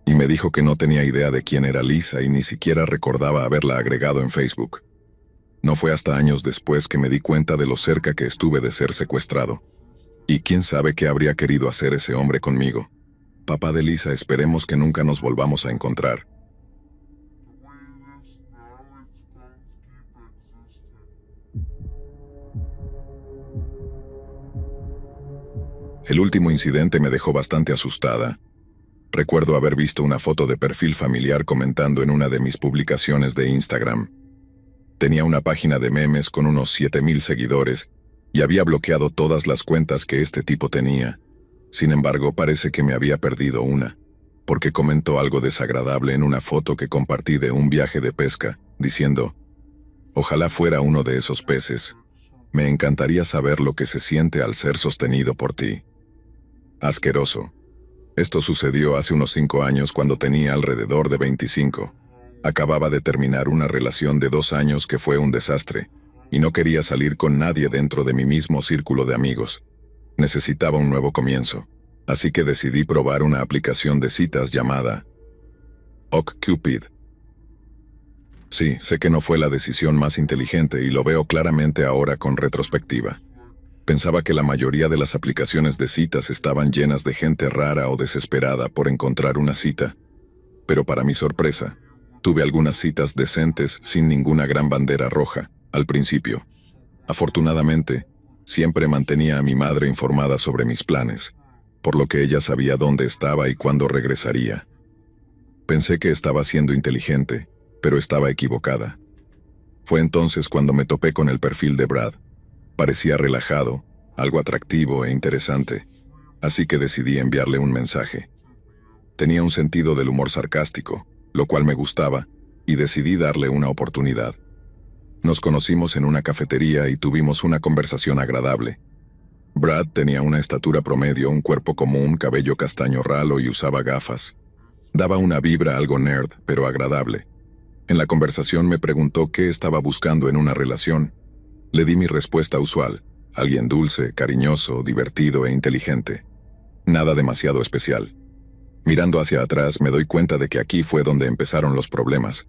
y me dijo que no tenía idea de quién era Lisa y ni siquiera recordaba haberla agregado en Facebook. No fue hasta años después que me di cuenta de lo cerca que estuve de ser secuestrado. Y quién sabe qué habría querido hacer ese hombre conmigo. Papá de Lisa, esperemos que nunca nos volvamos a encontrar. El último incidente me dejó bastante asustada. Recuerdo haber visto una foto de perfil familiar comentando en una de mis publicaciones de Instagram. Tenía una página de memes con unos 7,000 seguidores y había bloqueado todas las cuentas que este tipo tenía. Sin embargo, parece que me había perdido una, porque comentó algo desagradable en una foto que compartí de un viaje de pesca, diciendo: «Ojalá fuera uno de esos peces. Me encantaría saber lo que se siente al ser sostenido por ti». Asqueroso. Esto sucedió hace unos 5 años cuando tenía alrededor de 25. Acababa de terminar una relación de 2 años que fue un desastre, y no quería salir con nadie dentro de mi mismo círculo de amigos. Necesitaba un nuevo comienzo, así que decidí probar una aplicación de citas llamada OkCupid. Sí, sé que no fue la decisión más inteligente y lo veo claramente ahora con retrospectiva. Pensaba que la mayoría de las aplicaciones de citas estaban llenas de gente rara o desesperada por encontrar una cita, pero para mi sorpresa, tuve algunas citas decentes sin ninguna gran bandera roja al principio. Afortunadamente, siempre mantenía a mi madre informada sobre mis planes, por lo que ella sabía dónde estaba y cuándo regresaría. Pensé que estaba siendo inteligente, pero estaba equivocada. Fue entonces cuando me topé con el perfil de Brad. Parecía relajado, algo atractivo e interesante, así que decidí enviarle un mensaje. Tenía un sentido del humor sarcástico, lo cual me gustaba, y decidí darle una oportunidad. Nos conocimos en una cafetería y tuvimos una conversación agradable. Brad tenía una estatura promedio, un cuerpo común, cabello castaño ralo y usaba gafas. Daba una vibra algo nerd, pero agradable. En la conversación me preguntó qué estaba buscando en una relación. Le di mi respuesta usual: alguien dulce, cariñoso, divertido e inteligente. Nada demasiado especial. Mirando hacia atrás me doy cuenta de que aquí fue donde empezaron los problemas.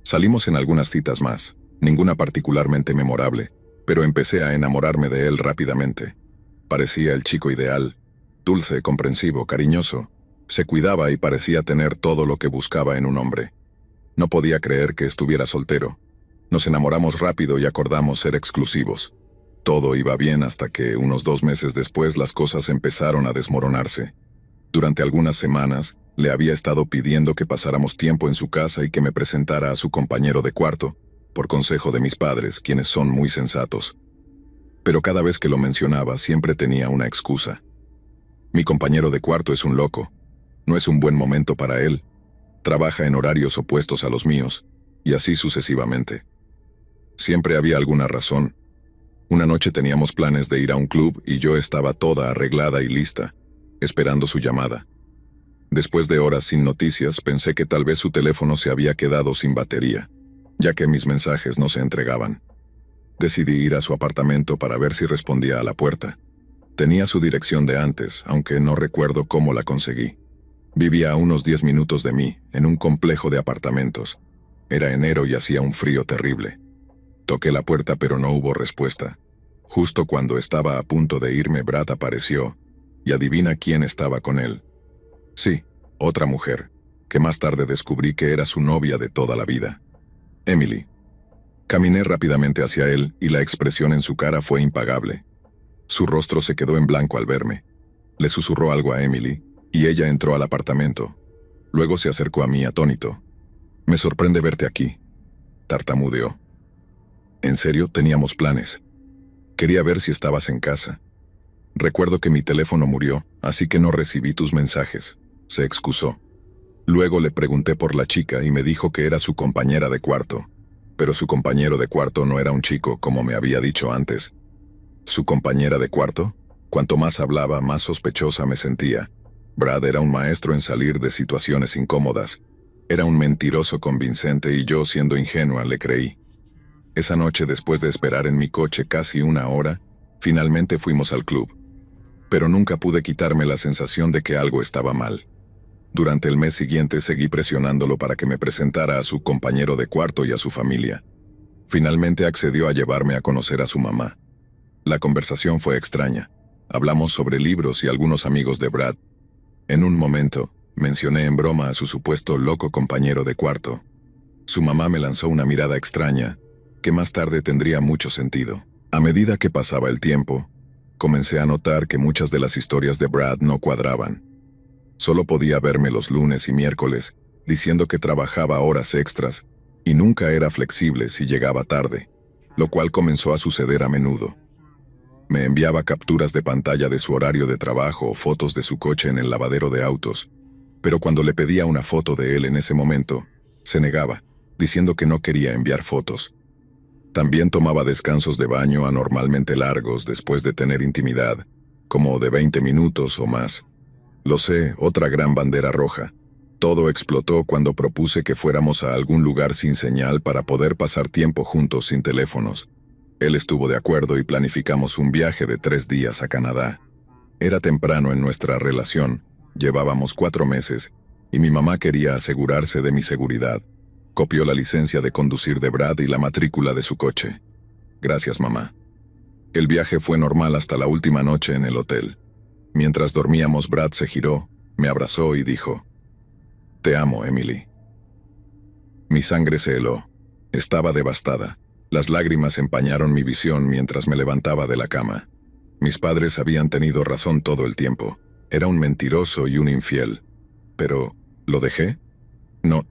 Salimos en algunas citas más. Ninguna particularmente memorable, pero empecé a enamorarme de él rápidamente. Parecía el chico ideal, dulce, comprensivo, cariñoso. Se cuidaba y parecía tener todo lo que buscaba en un hombre. No podía creer que estuviera soltero. Nos enamoramos rápido y acordamos ser exclusivos. Todo iba bien hasta que, unos 2 meses después, las cosas empezaron a desmoronarse. Durante algunas semanas, le había estado pidiendo que pasáramos tiempo en su casa y que me presentara a su compañero de cuarto, por consejo de mis padres, quienes son muy sensatos. Pero cada vez que lo mencionaba, siempre tenía una excusa. Mi compañero de cuarto es un loco. No es un buen momento para él. Trabaja en horarios opuestos a los míos, y así sucesivamente. Siempre había alguna razón. Una noche teníamos planes de ir a un club y yo estaba toda arreglada y lista, esperando su llamada. Después de horas sin noticias, pensé que tal vez su teléfono se había quedado sin batería, ya que mis mensajes no se entregaban. Decidí ir a su apartamento para ver si respondía a la puerta. Tenía su dirección de antes, aunque no recuerdo cómo la conseguí. Vivía a unos 10 minutos de mí, en un complejo de apartamentos. Era enero y hacía un frío terrible. Toqué la puerta pero no hubo respuesta. Justo cuando estaba a punto de irme, Brad apareció, y adivina quién estaba con él. Sí, otra mujer, que más tarde descubrí que era su novia de toda la vida. Emily. Caminé rápidamente hacia él y la expresión en su cara fue impagable. Su rostro se quedó en blanco al verme. Le susurró algo a Emily, y ella entró al apartamento. Luego se acercó a mí atónito. «Me sorprende verte aquí», tartamudeó. «¿En serio? Teníamos planes. Quería ver si estabas en casa. Recuerdo que mi teléfono murió, así que no recibí tus mensajes», se excusó. Luego le pregunté por la chica y me dijo que era su compañera de cuarto. Pero su compañero de cuarto no era un chico, como me había dicho antes. ¿Su compañera de cuarto? Cuanto más hablaba, más sospechosa me sentía. Brad era un maestro en salir de situaciones incómodas. Era un mentiroso convincente y yo, siendo ingenua, le creí. Esa noche, después de esperar en mi coche casi una hora, finalmente fuimos al club. Pero nunca pude quitarme la sensación de que algo estaba mal. Durante el mes siguiente seguí presionándolo para que me presentara a su compañero de cuarto y a su familia. Finalmente accedió a llevarme a conocer a su mamá. La conversación fue extraña. Hablamos sobre libros y algunos amigos de Brad. En un momento, mencioné en broma a su supuesto loco compañero de cuarto. Su mamá me lanzó una mirada extraña, que más tarde tendría mucho sentido. A medida que pasaba el tiempo, comencé a notar que muchas de las historias de Brad no cuadraban. Solo podía verme los lunes y miércoles, diciendo que trabajaba horas extras, y nunca era flexible si llegaba tarde, lo cual comenzó a suceder a menudo. Me enviaba capturas de pantalla de su horario de trabajo o fotos de su coche en el lavadero de autos, pero cuando le pedía una foto de él en ese momento, se negaba, diciendo que no quería enviar fotos. También tomaba descansos de baño anormalmente largos después de tener intimidad, como de 20 minutos o más. Lo sé, otra gran bandera roja. Todo explotó cuando propuse que fuéramos a algún lugar sin señal para poder pasar tiempo juntos sin teléfonos. Él estuvo de acuerdo y planificamos un viaje de 3 días a Canadá. Era temprano en nuestra relación, llevábamos 4 meses, y mi mamá quería asegurarse de mi seguridad. Copió la licencia de conducir de Brad y la matrícula de su coche. Gracias, mamá. El viaje fue normal hasta la última noche en el hotel. Mientras dormíamos, Brad se giró, me abrazó y dijo: «Te amo, Emily». Mi sangre se heló. Estaba devastada. Las lágrimas empañaron mi visión mientras me levantaba de la cama. Mis padres habían tenido razón todo el tiempo. Era un mentiroso y un infiel. Pero, ¿lo dejé? No.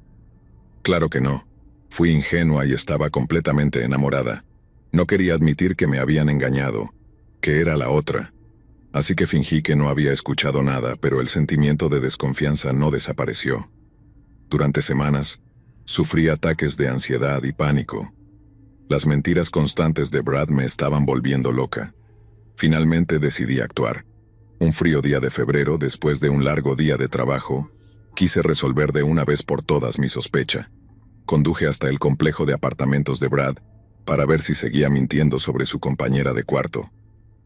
Claro que no. Fui ingenua y estaba completamente enamorada. No quería admitir que me habían engañado, que era la otra. Así que fingí que no había escuchado nada, pero el sentimiento de desconfianza no desapareció. Durante semanas, sufrí ataques de ansiedad y pánico. Las mentiras constantes de Brad me estaban volviendo loca. Finalmente decidí actuar. Un frío día de febrero, después de un largo día de trabajo, quise resolver de una vez por todas mi sospecha. Conduje hasta el complejo de apartamentos de Brad para ver si seguía mintiendo sobre su compañera de cuarto.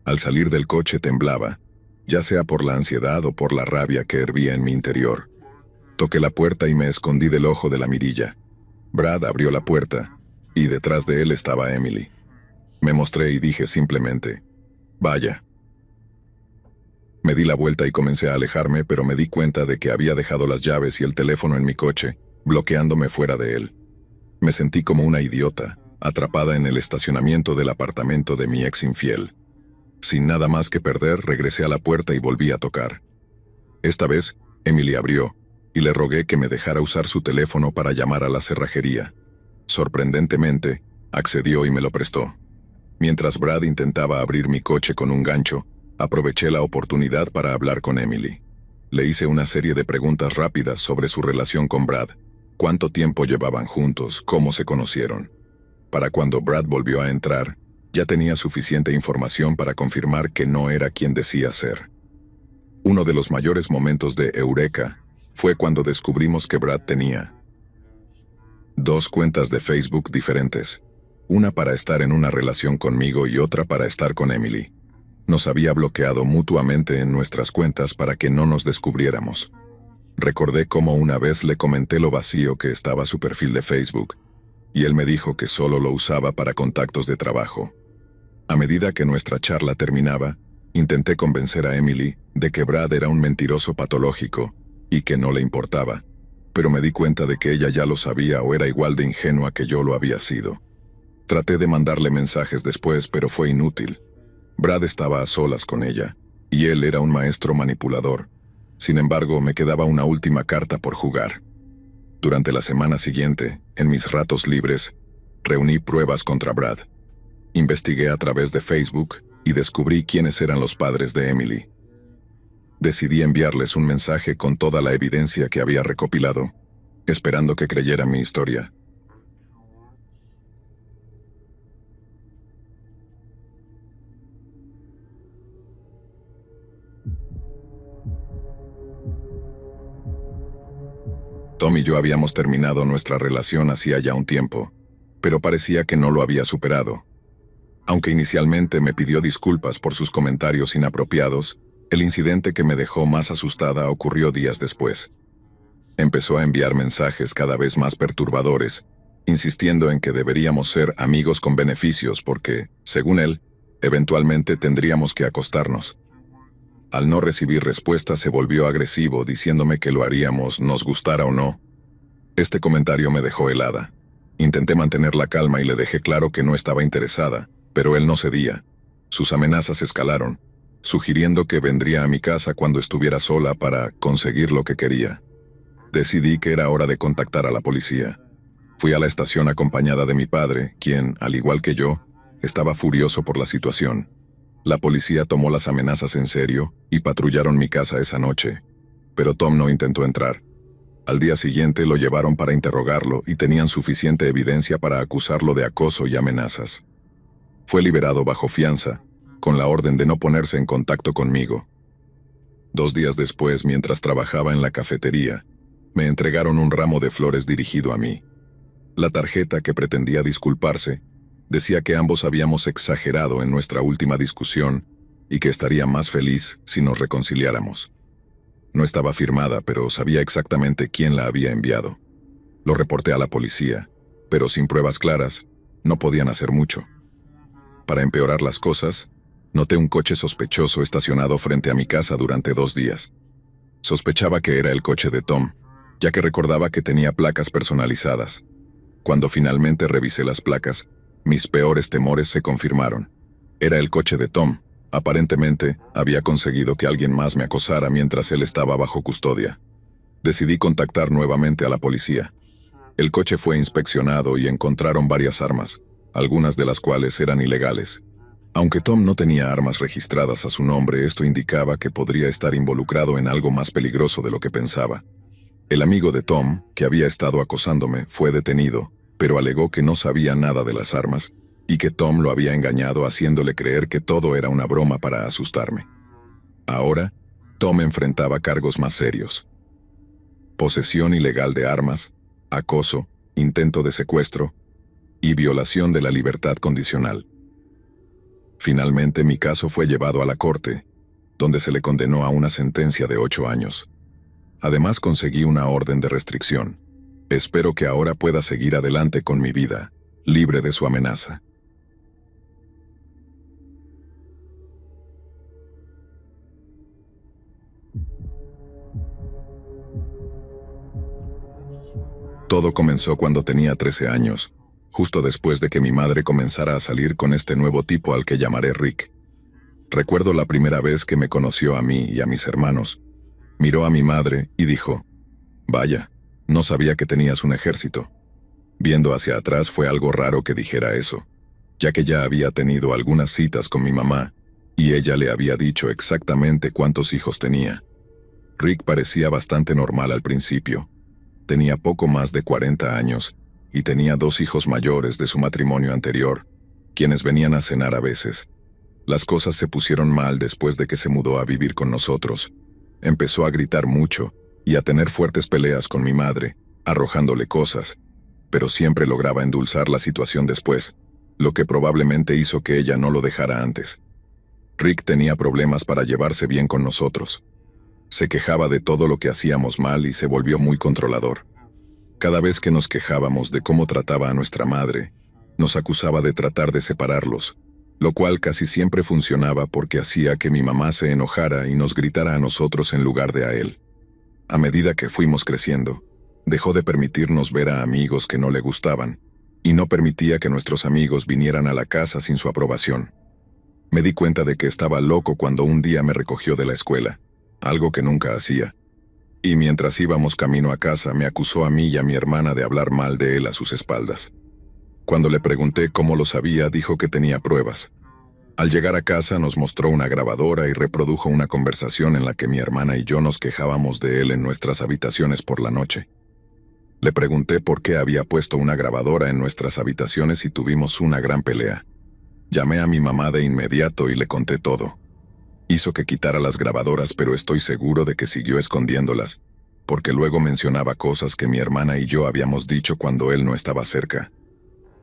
Al salir del coche temblaba, ya sea por la ansiedad o por la rabia que hervía en mi interior. Toqué la puerta y me escondí del ojo de la mirilla. Brad abrió la puerta, y detrás de él estaba Emily. Me mostré y dije simplemente: «Vaya». Me di la vuelta y comencé a alejarme, pero me di cuenta de que había dejado las llaves y el teléfono en mi coche, bloqueándome fuera de él. Me sentí como una idiota, atrapada en el estacionamiento del apartamento de mi ex infiel. Sin nada más que perder, regresé a la puerta y volví a tocar. Esta vez, Emily abrió, y le rogué que me dejara usar su teléfono para llamar a la cerrajería. Sorprendentemente, accedió y me lo prestó. Mientras Brad intentaba abrir mi coche con un gancho, aproveché la oportunidad para hablar con Emily. Le hice una serie de preguntas rápidas sobre su relación con Brad, cuánto tiempo llevaban juntos, cómo se conocieron. Para cuando Brad volvió a entrar, ya tenía suficiente información para confirmar que no era quien decía ser. Uno de los mayores momentos de Eureka fue cuando descubrimos que Brad tenía 2 cuentas de Facebook diferentes, una para estar en una relación conmigo y otra para estar con Emily. Nos había bloqueado mutuamente en nuestras cuentas para que no nos descubriéramos. Recordé cómo una vez le comenté lo vacío que estaba su perfil de Facebook, y él me dijo que solo lo usaba para contactos de trabajo. A medida que nuestra charla terminaba, intenté convencer a Emily de que Brad era un mentiroso patológico y que no le importaba, pero me di cuenta de que ella ya lo sabía o era igual de ingenua que yo lo había sido. Traté de mandarle mensajes después, pero fue inútil. Brad estaba a solas con ella, y él era un maestro manipulador. Sin embargo, me quedaba una última carta por jugar. Durante la semana siguiente, en mis ratos libres, reuní pruebas contra Brad. Investigué a través de Facebook y descubrí quiénes eran los padres de Emily. Decidí enviarles un mensaje con toda la evidencia que había recopilado, esperando que creyeran mi historia. Tom y yo habíamos terminado nuestra relación hacía ya un tiempo, pero parecía que no lo había superado. Aunque inicialmente me pidió disculpas por sus comentarios inapropiados, el incidente que me dejó más asustada ocurrió días después. Empezó a enviar mensajes cada vez más perturbadores, insistiendo en que deberíamos ser amigos con beneficios porque, según él, eventualmente tendríamos que acostarnos. Al no recibir respuesta se volvió agresivo diciéndome que lo haríamos nos gustara o no. Este comentario me dejó helada. Intenté mantener la calma y le dejé claro que no estaba interesada, pero él no cedía. Sus amenazas escalaron, sugiriendo que vendría a mi casa cuando estuviera sola para conseguir lo que quería. Decidí que era hora de contactar a la policía. Fui a la estación acompañada de mi padre, quien, al igual que yo, estaba furioso por la situación. La policía tomó las amenazas en serio y patrullaron mi casa esa noche, pero Tom no intentó entrar. Al día siguiente lo llevaron para interrogarlo y tenían suficiente evidencia para acusarlo de acoso y amenazas. Fue liberado bajo fianza, con la orden de no ponerse en contacto conmigo. 2 días después, mientras trabajaba en la cafetería, me entregaron un ramo de flores dirigido a mí. La tarjeta, que pretendía disculparse, decía que ambos habíamos exagerado en nuestra última discusión y que estaría más feliz si nos reconciliáramos. No estaba firmada, pero sabía exactamente quién la había enviado. Lo reporté a la policía, pero sin pruebas claras, no podían hacer mucho. Para empeorar las cosas, noté un coche sospechoso estacionado frente a mi casa durante 2 días. Sospechaba que era el coche de Tom, ya que recordaba que tenía placas personalizadas. Cuando finalmente revisé las placas, mis peores temores se confirmaron. Era el coche de Tom. Aparentemente, había conseguido que alguien más me acosara mientras él estaba bajo custodia. Decidí contactar nuevamente a la policía. El coche fue inspeccionado y encontraron varias armas, algunas de las cuales eran ilegales. Aunque Tom no tenía armas registradas a su nombre, esto indicaba que podría estar involucrado en algo más peligroso de lo que pensaba. El amigo de Tom, que había estado acosándome, fue detenido, pero alegó que no sabía nada de las armas y que Tom lo había engañado haciéndole creer que todo era una broma para asustarme. Ahora, Tom enfrentaba cargos más serios: posesión ilegal de armas, acoso, intento de secuestro y violación de la libertad condicional. Finalmente mi caso fue llevado a la corte, donde se le condenó a una sentencia de 8 años. Además conseguí una orden de restricción. Espero que ahora pueda seguir adelante con mi vida, libre de su amenaza. Todo comenzó cuando tenía 13 años, justo después de que mi madre comenzara a salir con este nuevo tipo al que llamaré Rick. Recuerdo la primera vez que me conoció a mí y a mis hermanos. Miró a mi madre y dijo: «Vaya, no sabía que tenías un ejército». Viendo hacia atrás, fue algo raro que dijera eso, ya que ya había tenido algunas citas con mi mamá, y ella le había dicho exactamente cuántos hijos tenía. Rick parecía bastante normal al principio. Tenía poco más de 40 años, y tenía 2 hijos mayores de su matrimonio anterior, quienes venían a cenar a veces. Las cosas se pusieron mal después de que se mudó a vivir con nosotros. Empezó a gritar mucho y a tener fuertes peleas con mi madre, arrojándole cosas, pero siempre lograba endulzar la situación después, lo que probablemente hizo que ella no lo dejara antes. Rick tenía problemas para llevarse bien con nosotros. Se quejaba de todo lo que hacíamos mal y se volvió muy controlador. Cada vez que nos quejábamos de cómo trataba a nuestra madre, nos acusaba de tratar de separarlos, lo cual casi siempre funcionaba porque hacía que mi mamá se enojara y nos gritara a nosotros en lugar de a él. A medida que fuimos creciendo, dejó de permitirnos ver a amigos que no le gustaban, y no permitía que nuestros amigos vinieran a la casa sin su aprobación. Me di cuenta de que estaba loco cuando un día me recogió de la escuela, algo que nunca hacía. Y mientras íbamos camino a casa me acusó a mí y a mi hermana de hablar mal de él a sus espaldas. Cuando le pregunté cómo lo sabía, dijo que tenía pruebas. Al llegar a casa nos mostró una grabadora y reprodujo una conversación en la que mi hermana y yo nos quejábamos de él en nuestras habitaciones por la noche. Le pregunté por qué había puesto una grabadora en nuestras habitaciones y tuvimos una gran pelea. Llamé a mi mamá de inmediato y le conté todo. Hizo que quitara las grabadoras, pero estoy seguro de que siguió escondiéndolas, porque luego mencionaba cosas que mi hermana y yo habíamos dicho cuando él no estaba cerca.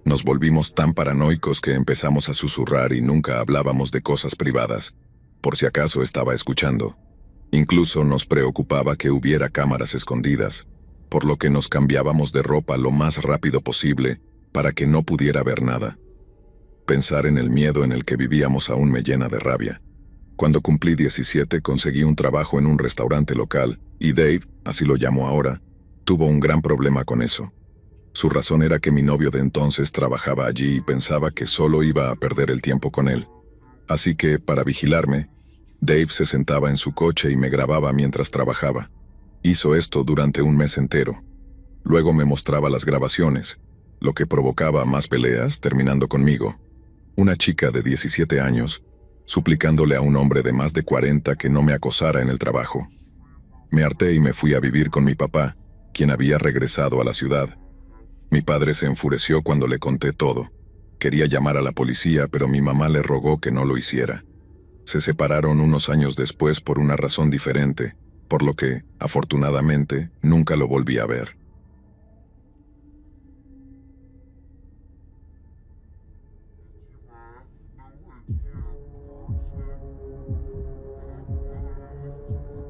Nos volvimos tan paranoicos que empezamos a susurrar y nunca hablábamos de cosas privadas, por si acaso estaba escuchando. Incluso nos preocupaba que hubiera cámaras escondidas, por lo que nos cambiábamos de ropa lo más rápido posible para que no pudiera ver nada. Pensar en el miedo en el que vivíamos aún me llena de rabia. Cuando cumplí 17 conseguí un trabajo en un restaurante local, y Dave, así lo llamo ahora, tuvo un gran problema con eso. Su razón era que mi novio de entonces trabajaba allí y pensaba que solo iba a perder el tiempo con él. Así que, para vigilarme, Dave se sentaba en su coche y me grababa mientras trabajaba. Hizo esto durante un mes entero. Luego me mostraba las grabaciones, lo que provocaba más peleas, terminando conmigo. Una chica de 17 años, suplicándole a un hombre de más de 40 que no me acosara en el trabajo. Me harté y me fui a vivir con mi papá, quien había regresado a la ciudad. Mi padre se enfureció cuando le conté todo. Quería llamar a la policía, pero mi mamá le rogó que no lo hiciera. Se separaron unos años después por una razón diferente, por lo que, afortunadamente, nunca lo volví a ver.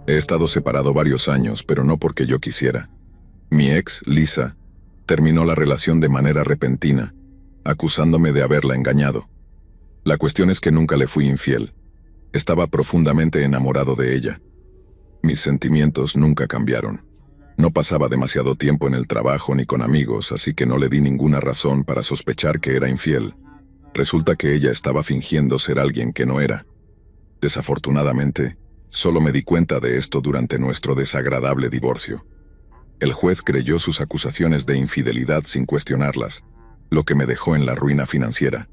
He estado separado varios años, pero no porque yo quisiera. Mi ex, Lisa, terminó la relación de manera repentina, acusándome de haberla engañado. La cuestión es que nunca le fui infiel. Estaba profundamente enamorado de ella. Mis sentimientos nunca cambiaron. No pasaba demasiado tiempo en el trabajo ni con amigos, así que no le di ninguna razón para sospechar que era infiel. Resulta que ella estaba fingiendo ser alguien que no era. Desafortunadamente, solo me di cuenta de esto durante nuestro desagradable divorcio. El juez creyó sus acusaciones de infidelidad sin cuestionarlas, lo que me dejó en la ruina financiera.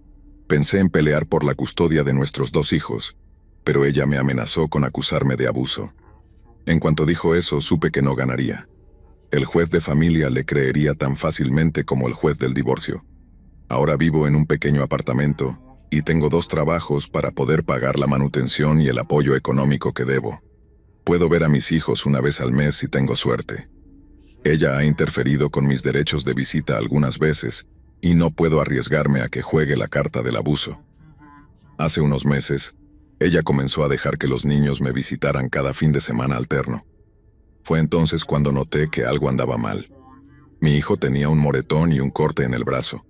Pensé en pelear por la custodia de nuestros 2 hijos, pero ella me amenazó con acusarme de abuso. En cuanto dijo eso, supe que no ganaría. El juez de familia le creería tan fácilmente como el juez del divorcio. Ahora vivo en un pequeño apartamento y tengo 2 trabajos para poder pagar la manutención y el apoyo económico que debo. Puedo ver a mis hijos una vez al mes si tengo suerte. Ella ha interferido con mis derechos de visita algunas veces y no puedo arriesgarme a que juegue la carta del abuso. Hace unos meses, ella comenzó a dejar que los niños me visitaran cada fin de semana alterno. Fue entonces cuando noté que algo andaba mal. Mi hijo tenía un moretón y un corte en el brazo.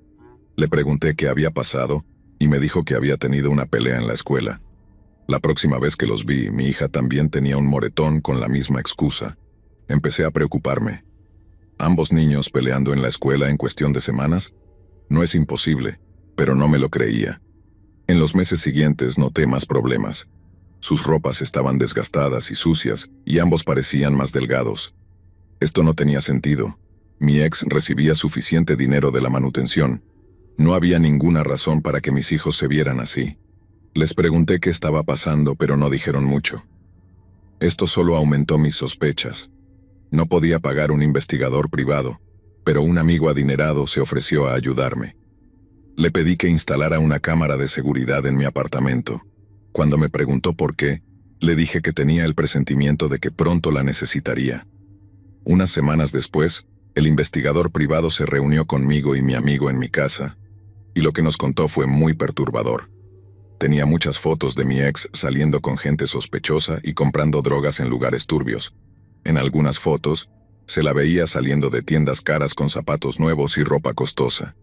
Le pregunté qué había pasado y me dijo que había tenido una pelea en la escuela. La próxima vez que los vi, mi hija también tenía un moretón con la misma excusa. Empecé a preocuparme. ¿Ambos niños peleando en la escuela en cuestión de semanas? No es imposible, pero no me lo creía. En los meses siguientes noté más problemas. Sus ropas estaban desgastadas y sucias, y ambos parecían más delgados. Esto no tenía sentido. Mi ex recibía suficiente dinero de la manutención. No había ninguna razón para que mis hijos se vieran así. Les pregunté qué estaba pasando, pero no dijeron mucho. Esto solo aumentó mis sospechas. No podía pagar un investigador privado, pero un amigo adinerado se ofreció a ayudarme. Le pedí que instalara una cámara de seguridad en mi apartamento. Cuando me preguntó por qué, le dije que tenía el presentimiento de que pronto la necesitaría. Unas semanas después, el investigador privado se reunió conmigo y mi amigo en mi casa, y lo que nos contó fue muy perturbador. Tenía muchas fotos de mi ex saliendo con gente sospechosa y comprando drogas en lugares turbios. En algunas fotos, se la veía saliendo de tiendas caras con zapatos nuevos y ropa costosa.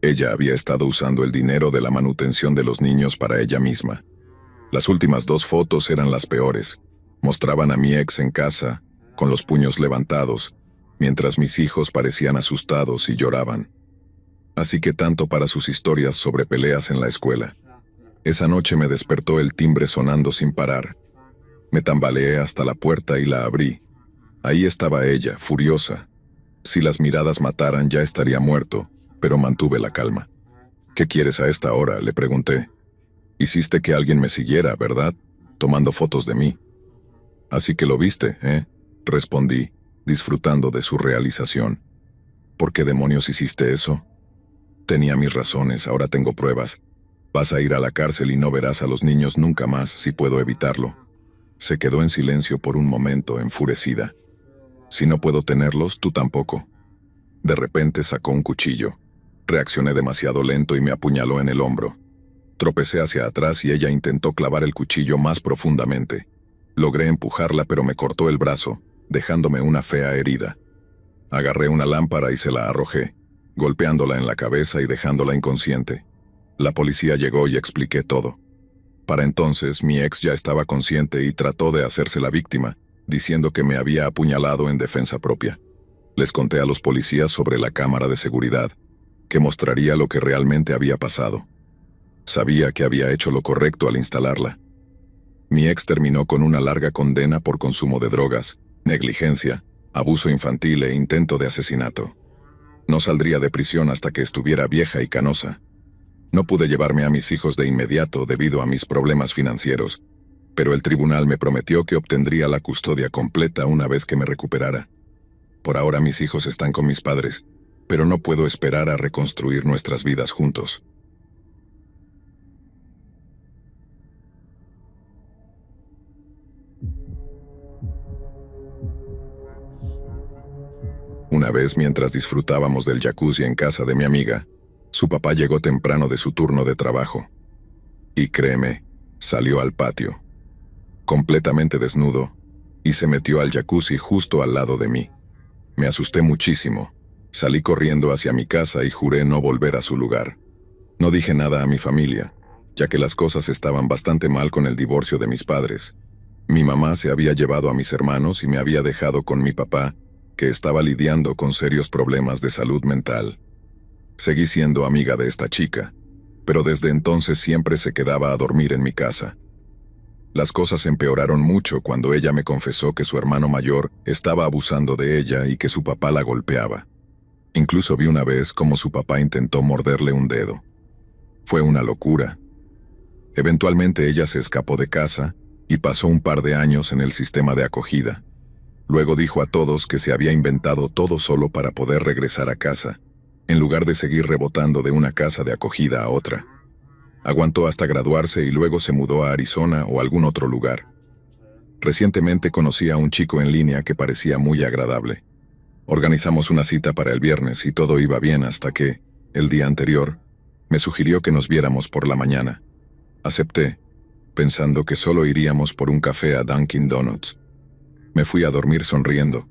Ella había estado usando el dinero de la manutención de los niños para ella misma. Las últimas 2 fotos eran las peores. Mostraban a mi ex en casa, con los puños levantados, mientras mis hijos parecían asustados y lloraban. Así que tanto para sus historias sobre peleas en la escuela. Esa noche me despertó el timbre sonando sin parar. Me tambaleé hasta la puerta y la abrí. Ahí estaba ella, furiosa. Si las miradas mataran ya estaría muerto, pero mantuve la calma. «¿Qué quieres a esta hora?», le pregunté. «Hiciste que alguien me siguiera, ¿verdad? Tomando fotos de mí». «Así que lo viste, ¿eh?», respondí, disfrutando de su realización. «¿Por qué demonios hiciste eso?». «Tenía mis razones, ahora tengo pruebas. Vas a ir a la cárcel y no verás a los niños nunca más si puedo evitarlo». Se quedó en silencio por un momento, enfurecida. «Si no puedo tenerlos, tú tampoco». De repente sacó un cuchillo. Reaccioné demasiado lento y me apuñaló en el hombro. Tropecé hacia atrás y ella intentó clavar el cuchillo más profundamente. Logré empujarla, pero me cortó el brazo, dejándome una fea herida. Agarré una lámpara y se la arrojé, golpeándola en la cabeza y dejándola inconsciente. La policía llegó y expliqué todo. Para entonces, mi ex ya estaba consciente y trató de hacerse la víctima, diciendo que me había apuñalado en defensa propia. Les conté a los policías sobre la cámara de seguridad, que mostraría lo que realmente había pasado. Sabía que había hecho lo correcto al instalarla. Mi ex terminó con una larga condena por consumo de drogas, negligencia, abuso infantil e intento de asesinato. No saldría de prisión hasta que estuviera vieja y canosa. No pude llevarme a mis hijos de inmediato debido a mis problemas financieros, pero el tribunal me prometió que obtendría la custodia completa una vez que me recuperara. Por ahora mis hijos están con mis padres, pero no puedo esperar a reconstruir nuestras vidas juntos. Una vez, mientras disfrutábamos del jacuzzi en casa de mi amiga, su papá llegó temprano de su turno de trabajo. Y créeme, salió al patio, completamente desnudo, y se metió al jacuzzi justo al lado de mí. Me asusté muchísimo. Salí corriendo hacia mi casa y juré no volver a su lugar. No dije nada a mi familia, ya que las cosas estaban bastante mal con el divorcio de mis padres. Mi mamá se había llevado a mis hermanos y me había dejado con mi papá, que estaba lidiando con serios problemas de salud mental. Seguí siendo amiga de esta chica, pero desde entonces siempre se quedaba a dormir en mi casa. Las cosas empeoraron mucho cuando ella me confesó que su hermano mayor estaba abusando de ella y que su papá la golpeaba. Incluso vi una vez cómo su papá intentó morderle un dedo. Fue una locura. Eventualmente ella se escapó de casa y pasó un par de años en el sistema de acogida. Luego dijo a todos que se había inventado todo solo para poder regresar a casa, en lugar de seguir rebotando de una casa de acogida a otra. Aguantó hasta graduarse y luego se mudó a Arizona o algún otro lugar. Recientemente conocí a un chico en línea que parecía muy agradable. Organizamos una cita para el viernes y todo iba bien hasta que, el día anterior, me sugirió que nos viéramos por la mañana. Acepté, pensando que solo iríamos por un café a Dunkin' Donuts. Me fui a dormir sonriendo,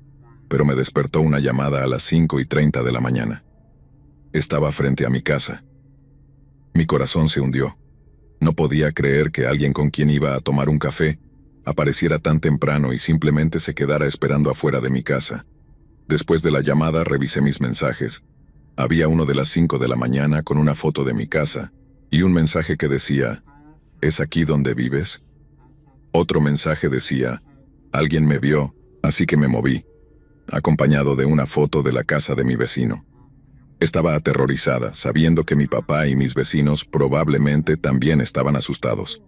pero me despertó una llamada a las 5:30 de la mañana. Estaba frente a mi casa. Mi corazón se hundió. No podía creer que alguien con quien iba a tomar un café apareciera tan temprano y simplemente se quedara esperando afuera de mi casa. Después de la llamada revisé mis mensajes. Había uno de las 5 de la mañana con una foto de mi casa y un mensaje que decía, ¿es aquí donde vives? Otro mensaje decía, alguien me vio, así que me moví, acompañado de una foto de la casa de mi vecino. Estaba aterrorizada, sabiendo que mi papá y mis vecinos probablemente también estaban asustados.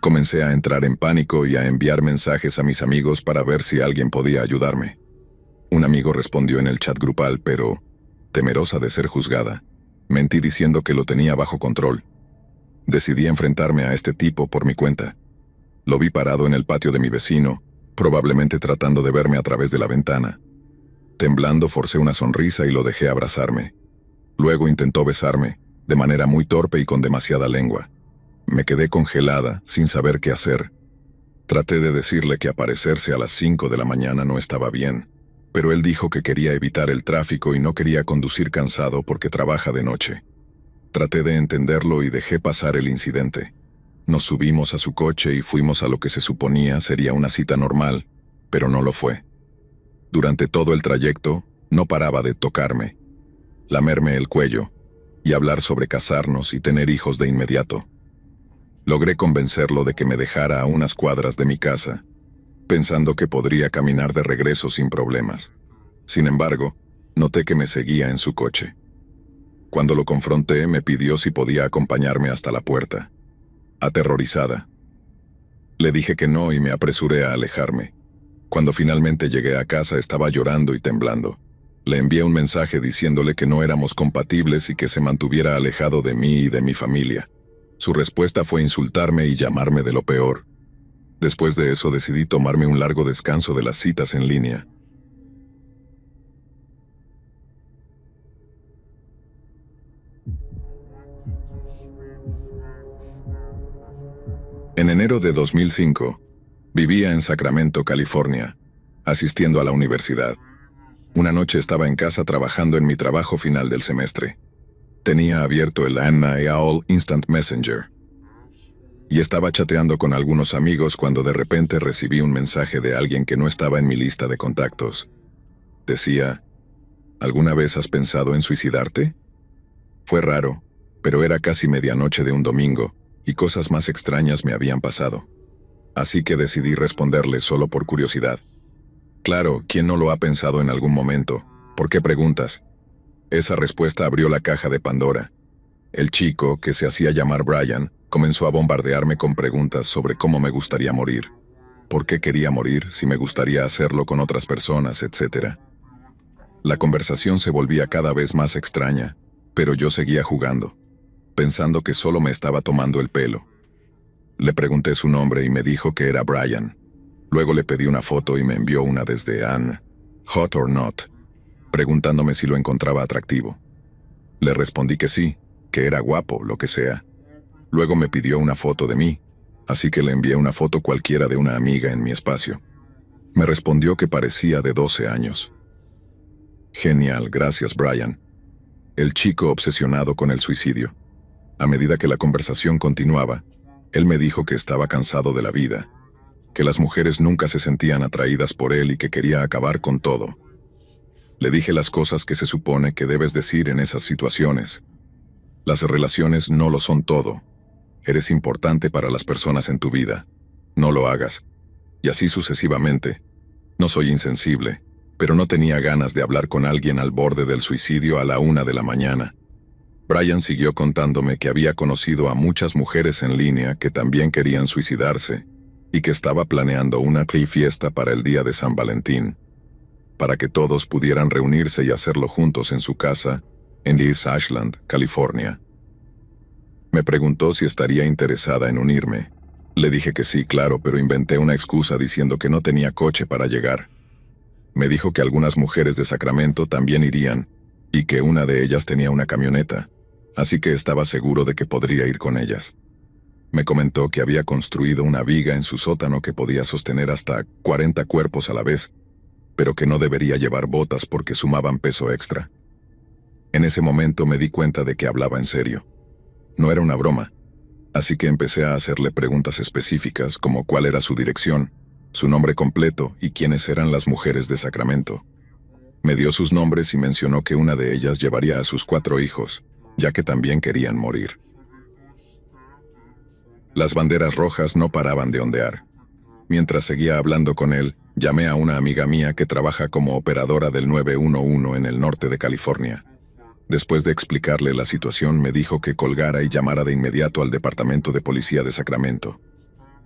Comencé a entrar en pánico y a enviar mensajes a mis amigos para ver si alguien podía ayudarme. Un amigo respondió en el chat grupal, pero, temerosa de ser juzgada, mentí diciendo que lo tenía bajo control. Decidí enfrentarme a este tipo por mi cuenta. Lo vi parado en el patio de mi vecino, probablemente tratando de verme a través de la ventana. Temblando forcé una sonrisa y lo dejé abrazarme. Luego intentó besarme, de manera muy torpe y con demasiada lengua. Me quedé congelada, sin saber qué hacer. Traté de decirle que aparecerse a las 5 de la mañana no estaba bien, pero él dijo que quería evitar el tráfico y no quería conducir cansado porque trabaja de noche. Traté de entenderlo y dejé pasar el incidente. Nos subimos a su coche y fuimos a lo que se suponía sería una cita normal, pero no lo fue. Durante todo el trayecto, no paraba de tocarme, lamerme el cuello y hablar sobre casarnos y tener hijos de inmediato. Logré convencerlo de que me dejara a unas cuadras de mi casa, pensando que podría caminar de regreso sin problemas. Sin embargo, noté que me seguía en su coche. Cuando lo confronté, me pidió si podía acompañarme hasta la puerta. Aterrorizada, le dije que no y me apresuré a alejarme. Cuando finalmente llegué a casa estaba llorando y temblando. Le envié un mensaje diciéndole que no éramos compatibles y que se mantuviera alejado de mí y de mi familia. Su respuesta fue insultarme y llamarme de lo peor. Después de eso decidí tomarme un largo descanso de las citas en línea. En enero de 2005, vivía en Sacramento, California, asistiendo a la universidad. Una noche estaba en casa trabajando en mi trabajo final del semestre. Tenía abierto el AOL Instant Messenger y estaba chateando con algunos amigos cuando de repente recibí un mensaje de alguien que no estaba en mi lista de contactos. Decía, ¿alguna vez has pensado en suicidarte? Fue raro, pero era casi medianoche de un domingo y cosas más extrañas me habían pasado. Así que decidí responderle solo por curiosidad. Claro, ¿quién no lo ha pensado en algún momento? ¿Por qué preguntas? Esa respuesta abrió la caja de Pandora. El chico, que se hacía llamar Brian, comenzó a bombardearme con preguntas sobre cómo me gustaría morir, por qué quería morir, si me gustaría hacerlo con otras personas, etc. La conversación se volvía cada vez más extraña, pero yo seguía jugando, pensando que solo me estaba tomando el pelo. Le pregunté su nombre y me dijo que era Brian. Luego le pedí una foto y me envió una desde Anne, hot or not, preguntándome si lo encontraba atractivo. Le respondí que sí, que era guapo, lo que sea. Luego me pidió una foto de mí, así que le envié una foto cualquiera de una amiga en mi espacio. Me respondió que parecía de 12 años. Genial, gracias Brian. El chico obsesionado con el suicidio. A medida que la conversación continuaba, él me dijo que estaba cansado de la vida, que las mujeres nunca se sentían atraídas por él y que quería acabar con todo. Le dije las cosas que se supone que debes decir en esas situaciones. Las relaciones no lo son todo. Eres importante para las personas en tu vida. No lo hagas. Y así sucesivamente. No soy insensible, pero no tenía ganas de hablar con alguien al borde del suicidio a la 1 de la mañana. Brian siguió contándome que había conocido a muchas mujeres en línea que también querían suicidarse y que estaba planeando una fiesta para el día de San Valentín, para que todos pudieran reunirse y hacerlo juntos en su casa en East Ashland, California. Me preguntó si estaría interesada en unirme. Le dije que sí, claro, pero inventé una excusa diciendo que no tenía coche para llegar. Me dijo que algunas mujeres de Sacramento también irían y que una de ellas tenía una camioneta, así que estaba seguro de que podría ir con ellas. Me comentó que había construido una viga en su sótano que podía sostener hasta 40 cuerpos a la vez, pero que no debería llevar botas porque sumaban peso extra. En ese momento me di cuenta de que hablaba en serio. No era una broma, así que empecé a hacerle preguntas específicas como cuál era su dirección, su nombre completo y quiénes eran las mujeres de Sacramento. Me dio sus nombres y mencionó que una de ellas llevaría a sus 4 hijos, ya que también querían morir. Las banderas rojas no paraban de ondear. Mientras seguía hablando con él, llamé a una amiga mía que trabaja como operadora del 911 en el norte de California. Después de explicarle la situación, me dijo que colgara y llamara de inmediato al Departamento de Policía de Sacramento.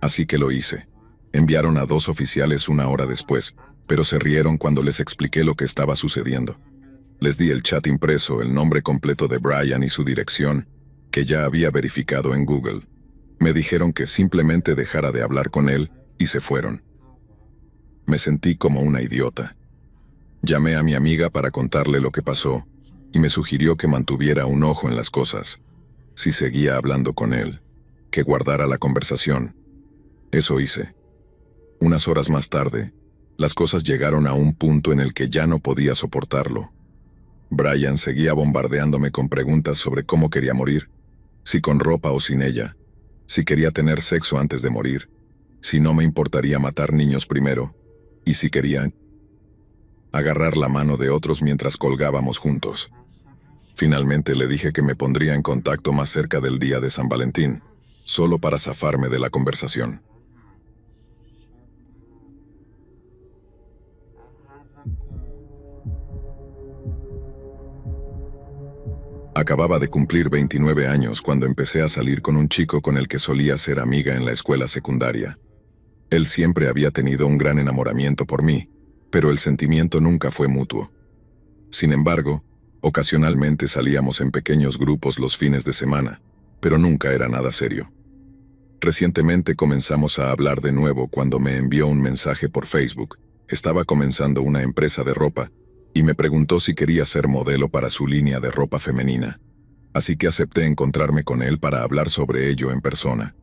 Así que lo hice. Enviaron a 2 oficiales 1 hora después, pero se rieron cuando les expliqué lo que estaba sucediendo. Les di el chat impreso, el nombre completo de Brian y su dirección, que ya había verificado en Google. Me dijeron que simplemente dejara de hablar con él y se fueron. Me sentí como una idiota. Llamé a mi amiga para contarle lo que pasó y me sugirió que mantuviera un ojo en las cosas. Si seguía hablando con él, que guardara la conversación. Eso hice. Unas horas más tarde, las cosas llegaron a un punto en el que ya no podía soportarlo. Brian seguía bombardeándome con preguntas sobre cómo quería morir, si con ropa o sin ella, si quería tener sexo antes de morir, si no me importaría matar niños primero, y si quería. agarrar la mano de otros mientras colgábamos juntos. Finalmente le dije que me pondría en contacto más cerca del día de San Valentín, solo para zafarme de la conversación. Acababa de cumplir 29 años cuando empecé a salir con un chico con el que solía ser amiga en la escuela secundaria. Él siempre había tenido un gran enamoramiento por mí, pero el sentimiento nunca fue mutuo. Sin embargo, ocasionalmente salíamos en pequeños grupos los fines de semana, pero nunca era nada serio. Recientemente comenzamos a hablar de nuevo cuando me envió un mensaje por Facebook. Estaba comenzando una empresa de ropa y me preguntó si quería ser modelo para su línea de ropa femenina. Así que acepté encontrarme con él para hablar sobre ello en persona.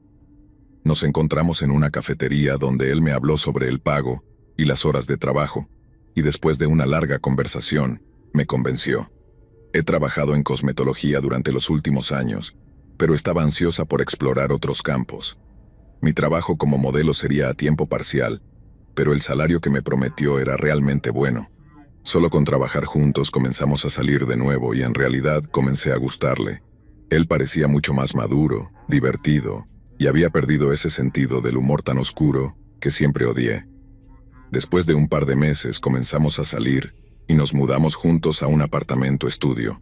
Nos encontramos en una cafetería donde él me habló sobre el pago y las horas de trabajo, y después de una larga conversación, me convenció. He trabajado en cosmetología durante los últimos años, pero estaba ansiosa por explorar otros campos. Mi trabajo como modelo sería a tiempo parcial, pero el salario que me prometió era realmente bueno. Solo con trabajar juntos comenzamos a salir de nuevo y en realidad comencé a gustarle. Él parecía mucho más maduro, divertido, y había perdido ese sentido del humor tan oscuro que siempre odié. Después de un par de meses comenzamos a salir y nos mudamos juntos a un apartamento estudio,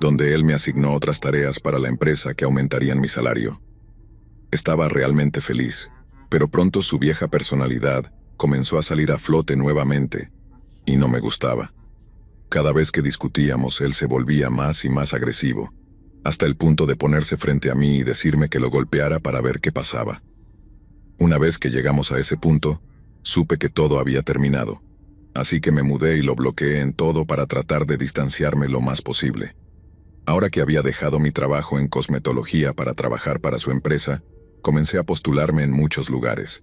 donde él me asignó otras tareas para la empresa que aumentarían mi salario. Estaba realmente feliz, pero pronto su vieja personalidad comenzó a salir a flote nuevamente, y no me gustaba. Cada vez que discutíamos, él se volvía más y más agresivo, hasta el punto de ponerse frente a mí y decirme que lo golpeara para ver qué pasaba. Una vez que llegamos a ese punto, supe que todo había terminado, así que me mudé y lo bloqueé en todo para tratar de distanciarme lo más posible. Ahora que había dejado mi trabajo en cosmetología para trabajar para su empresa, comencé a postularme en muchos lugares.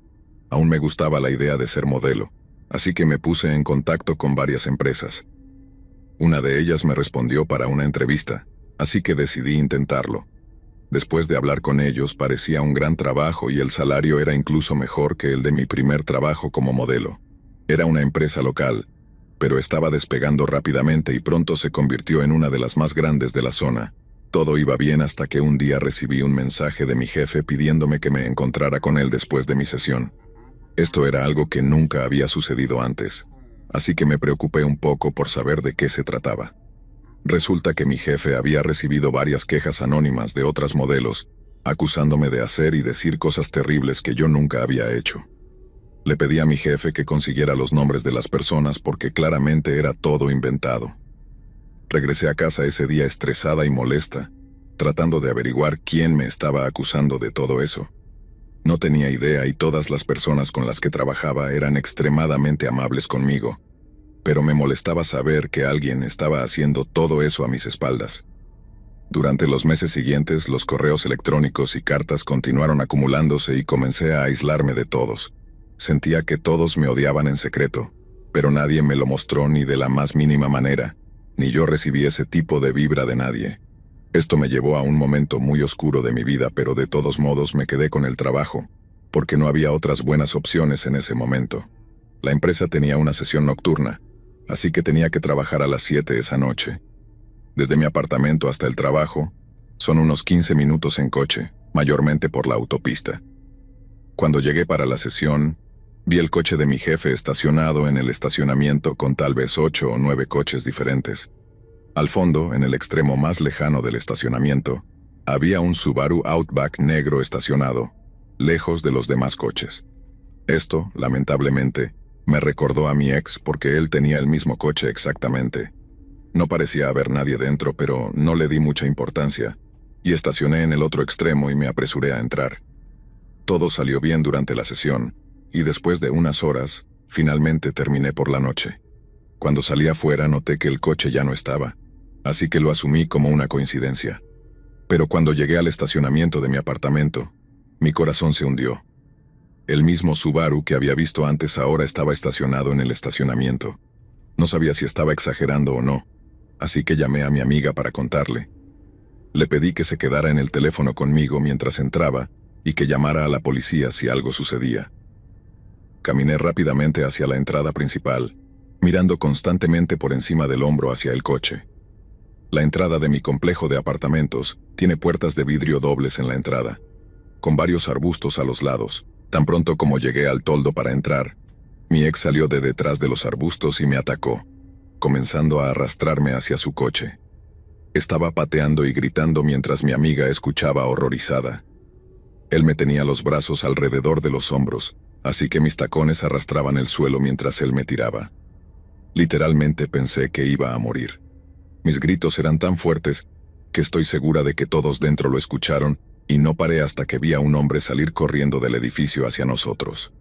Aún me gustaba la idea de ser modelo, así que me puse en contacto con varias empresas. Una de ellas me respondió para una entrevista, así que decidí intentarlo. Después de hablar con ellos, parecía un gran trabajo y el salario era incluso mejor que el de mi primer trabajo como modelo. Era una empresa local, pero estaba despegando rápidamente y pronto se convirtió en una de las más grandes de la zona. Todo iba bien hasta que un día recibí un mensaje de mi jefe pidiéndome que me encontrara con él después de mi sesión. Esto era algo que nunca había sucedido antes, así que me preocupé un poco por saber de qué se trataba. Resulta que mi jefe había recibido varias quejas anónimas de otras modelos, acusándome de hacer y decir cosas terribles que yo nunca había hecho. Le pedí a mi jefe que consiguiera los nombres de las personas porque claramente era todo inventado. Regresé a casa ese día estresada y molesta, tratando de averiguar quién me estaba acusando de todo eso. No tenía idea y todas las personas con las que trabajaba eran extremadamente amables conmigo, pero me molestaba saber que alguien estaba haciendo todo eso a mis espaldas. Durante los meses siguientes, los correos electrónicos y cartas continuaron acumulándose y comencé a aislarme de todos. Sentía que todos me odiaban en secreto, pero nadie me lo mostró ni de la más mínima manera, ni yo recibí ese tipo de vibra de nadie. Esto me llevó a un momento muy oscuro de mi vida, pero de todos modos me quedé con el trabajo, porque no había otras buenas opciones en ese momento. La empresa tenía una sesión nocturna, así que tenía que trabajar a las 7 esa noche. Desde mi apartamento hasta el trabajo, son unos 15 minutos en coche, mayormente por la autopista. Cuando llegué para la sesión, vi el coche de mi jefe estacionado en el estacionamiento con tal vez 8 o 9 coches diferentes. Al fondo, en el extremo más lejano del estacionamiento, había un Subaru Outback negro estacionado, lejos de los demás coches. Esto, lamentablemente, me recordó a mi ex porque él tenía el mismo coche exactamente. No parecía haber nadie dentro, pero no le di mucha importancia, y estacioné en el otro extremo y me apresuré a entrar. Todo salió bien durante la sesión, y después de unas horas, finalmente terminé por la noche. Cuando salí afuera noté que el coche ya no estaba, así que lo asumí como una coincidencia. Pero cuando llegué al estacionamiento de mi apartamento, mi corazón se hundió. El mismo Subaru que había visto antes ahora estaba estacionado en el estacionamiento. No sabía si estaba exagerando o no, así que llamé a mi amiga para contarle. Le pedí que se quedara en el teléfono conmigo mientras entraba y que llamara a la policía si algo sucedía. Caminé rápidamente hacia la entrada principal, mirando constantemente por encima del hombro hacia el coche. La entrada de mi complejo de apartamentos tiene puertas de vidrio dobles en la entrada, con varios arbustos a los lados. Tan pronto como llegué al toldo para entrar, mi ex salió de detrás de los arbustos y me atacó, comenzando a arrastrarme hacia su coche. Estaba pateando y gritando mientras mi amiga escuchaba horrorizada. Él me tenía los brazos alrededor de los hombros, así que mis tacones arrastraban el suelo mientras él me tiraba. Literalmente pensé que iba a morir. Mis gritos eran tan fuertes que estoy segura de que todos dentro lo escucharon y no paré hasta que vi a un hombre salir corriendo del edificio hacia nosotros.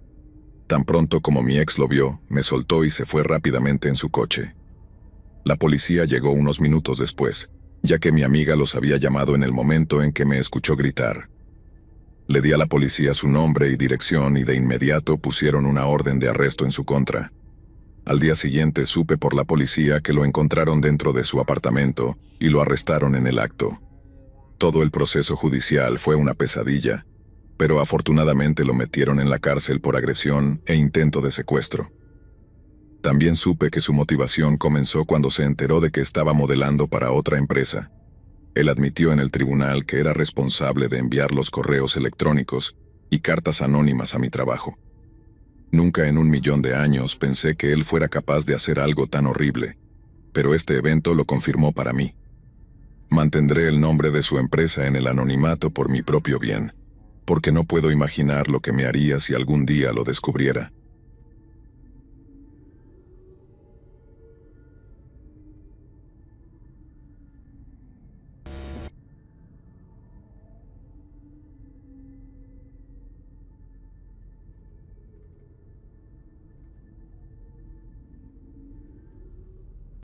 Tan pronto como mi ex lo vio, me soltó y se fue rápidamente en su coche. La policía llegó unos minutos después, ya que mi amiga los había llamado en el momento en que me escuchó gritar. Le di a la policía su nombre y dirección y de inmediato pusieron una orden de arresto en su contra. Al día siguiente supe por la policía que lo encontraron dentro de su apartamento y lo arrestaron en el acto. Todo el proceso judicial fue una pesadilla, pero afortunadamente lo metieron en la cárcel por agresión e intento de secuestro. También supe que su motivación comenzó cuando se enteró de que estaba modelando para otra empresa. Él admitió en el tribunal que era responsable de enviar los correos electrónicos y cartas anónimas a mi trabajo. Nunca en 1.000.000 de años pensé que él fuera capaz de hacer algo tan horrible, pero este evento lo confirmó para mí. Mantendré el nombre de su empresa en el anonimato por mi propio bien, porque no puedo imaginar lo que me haría si algún día lo descubriera.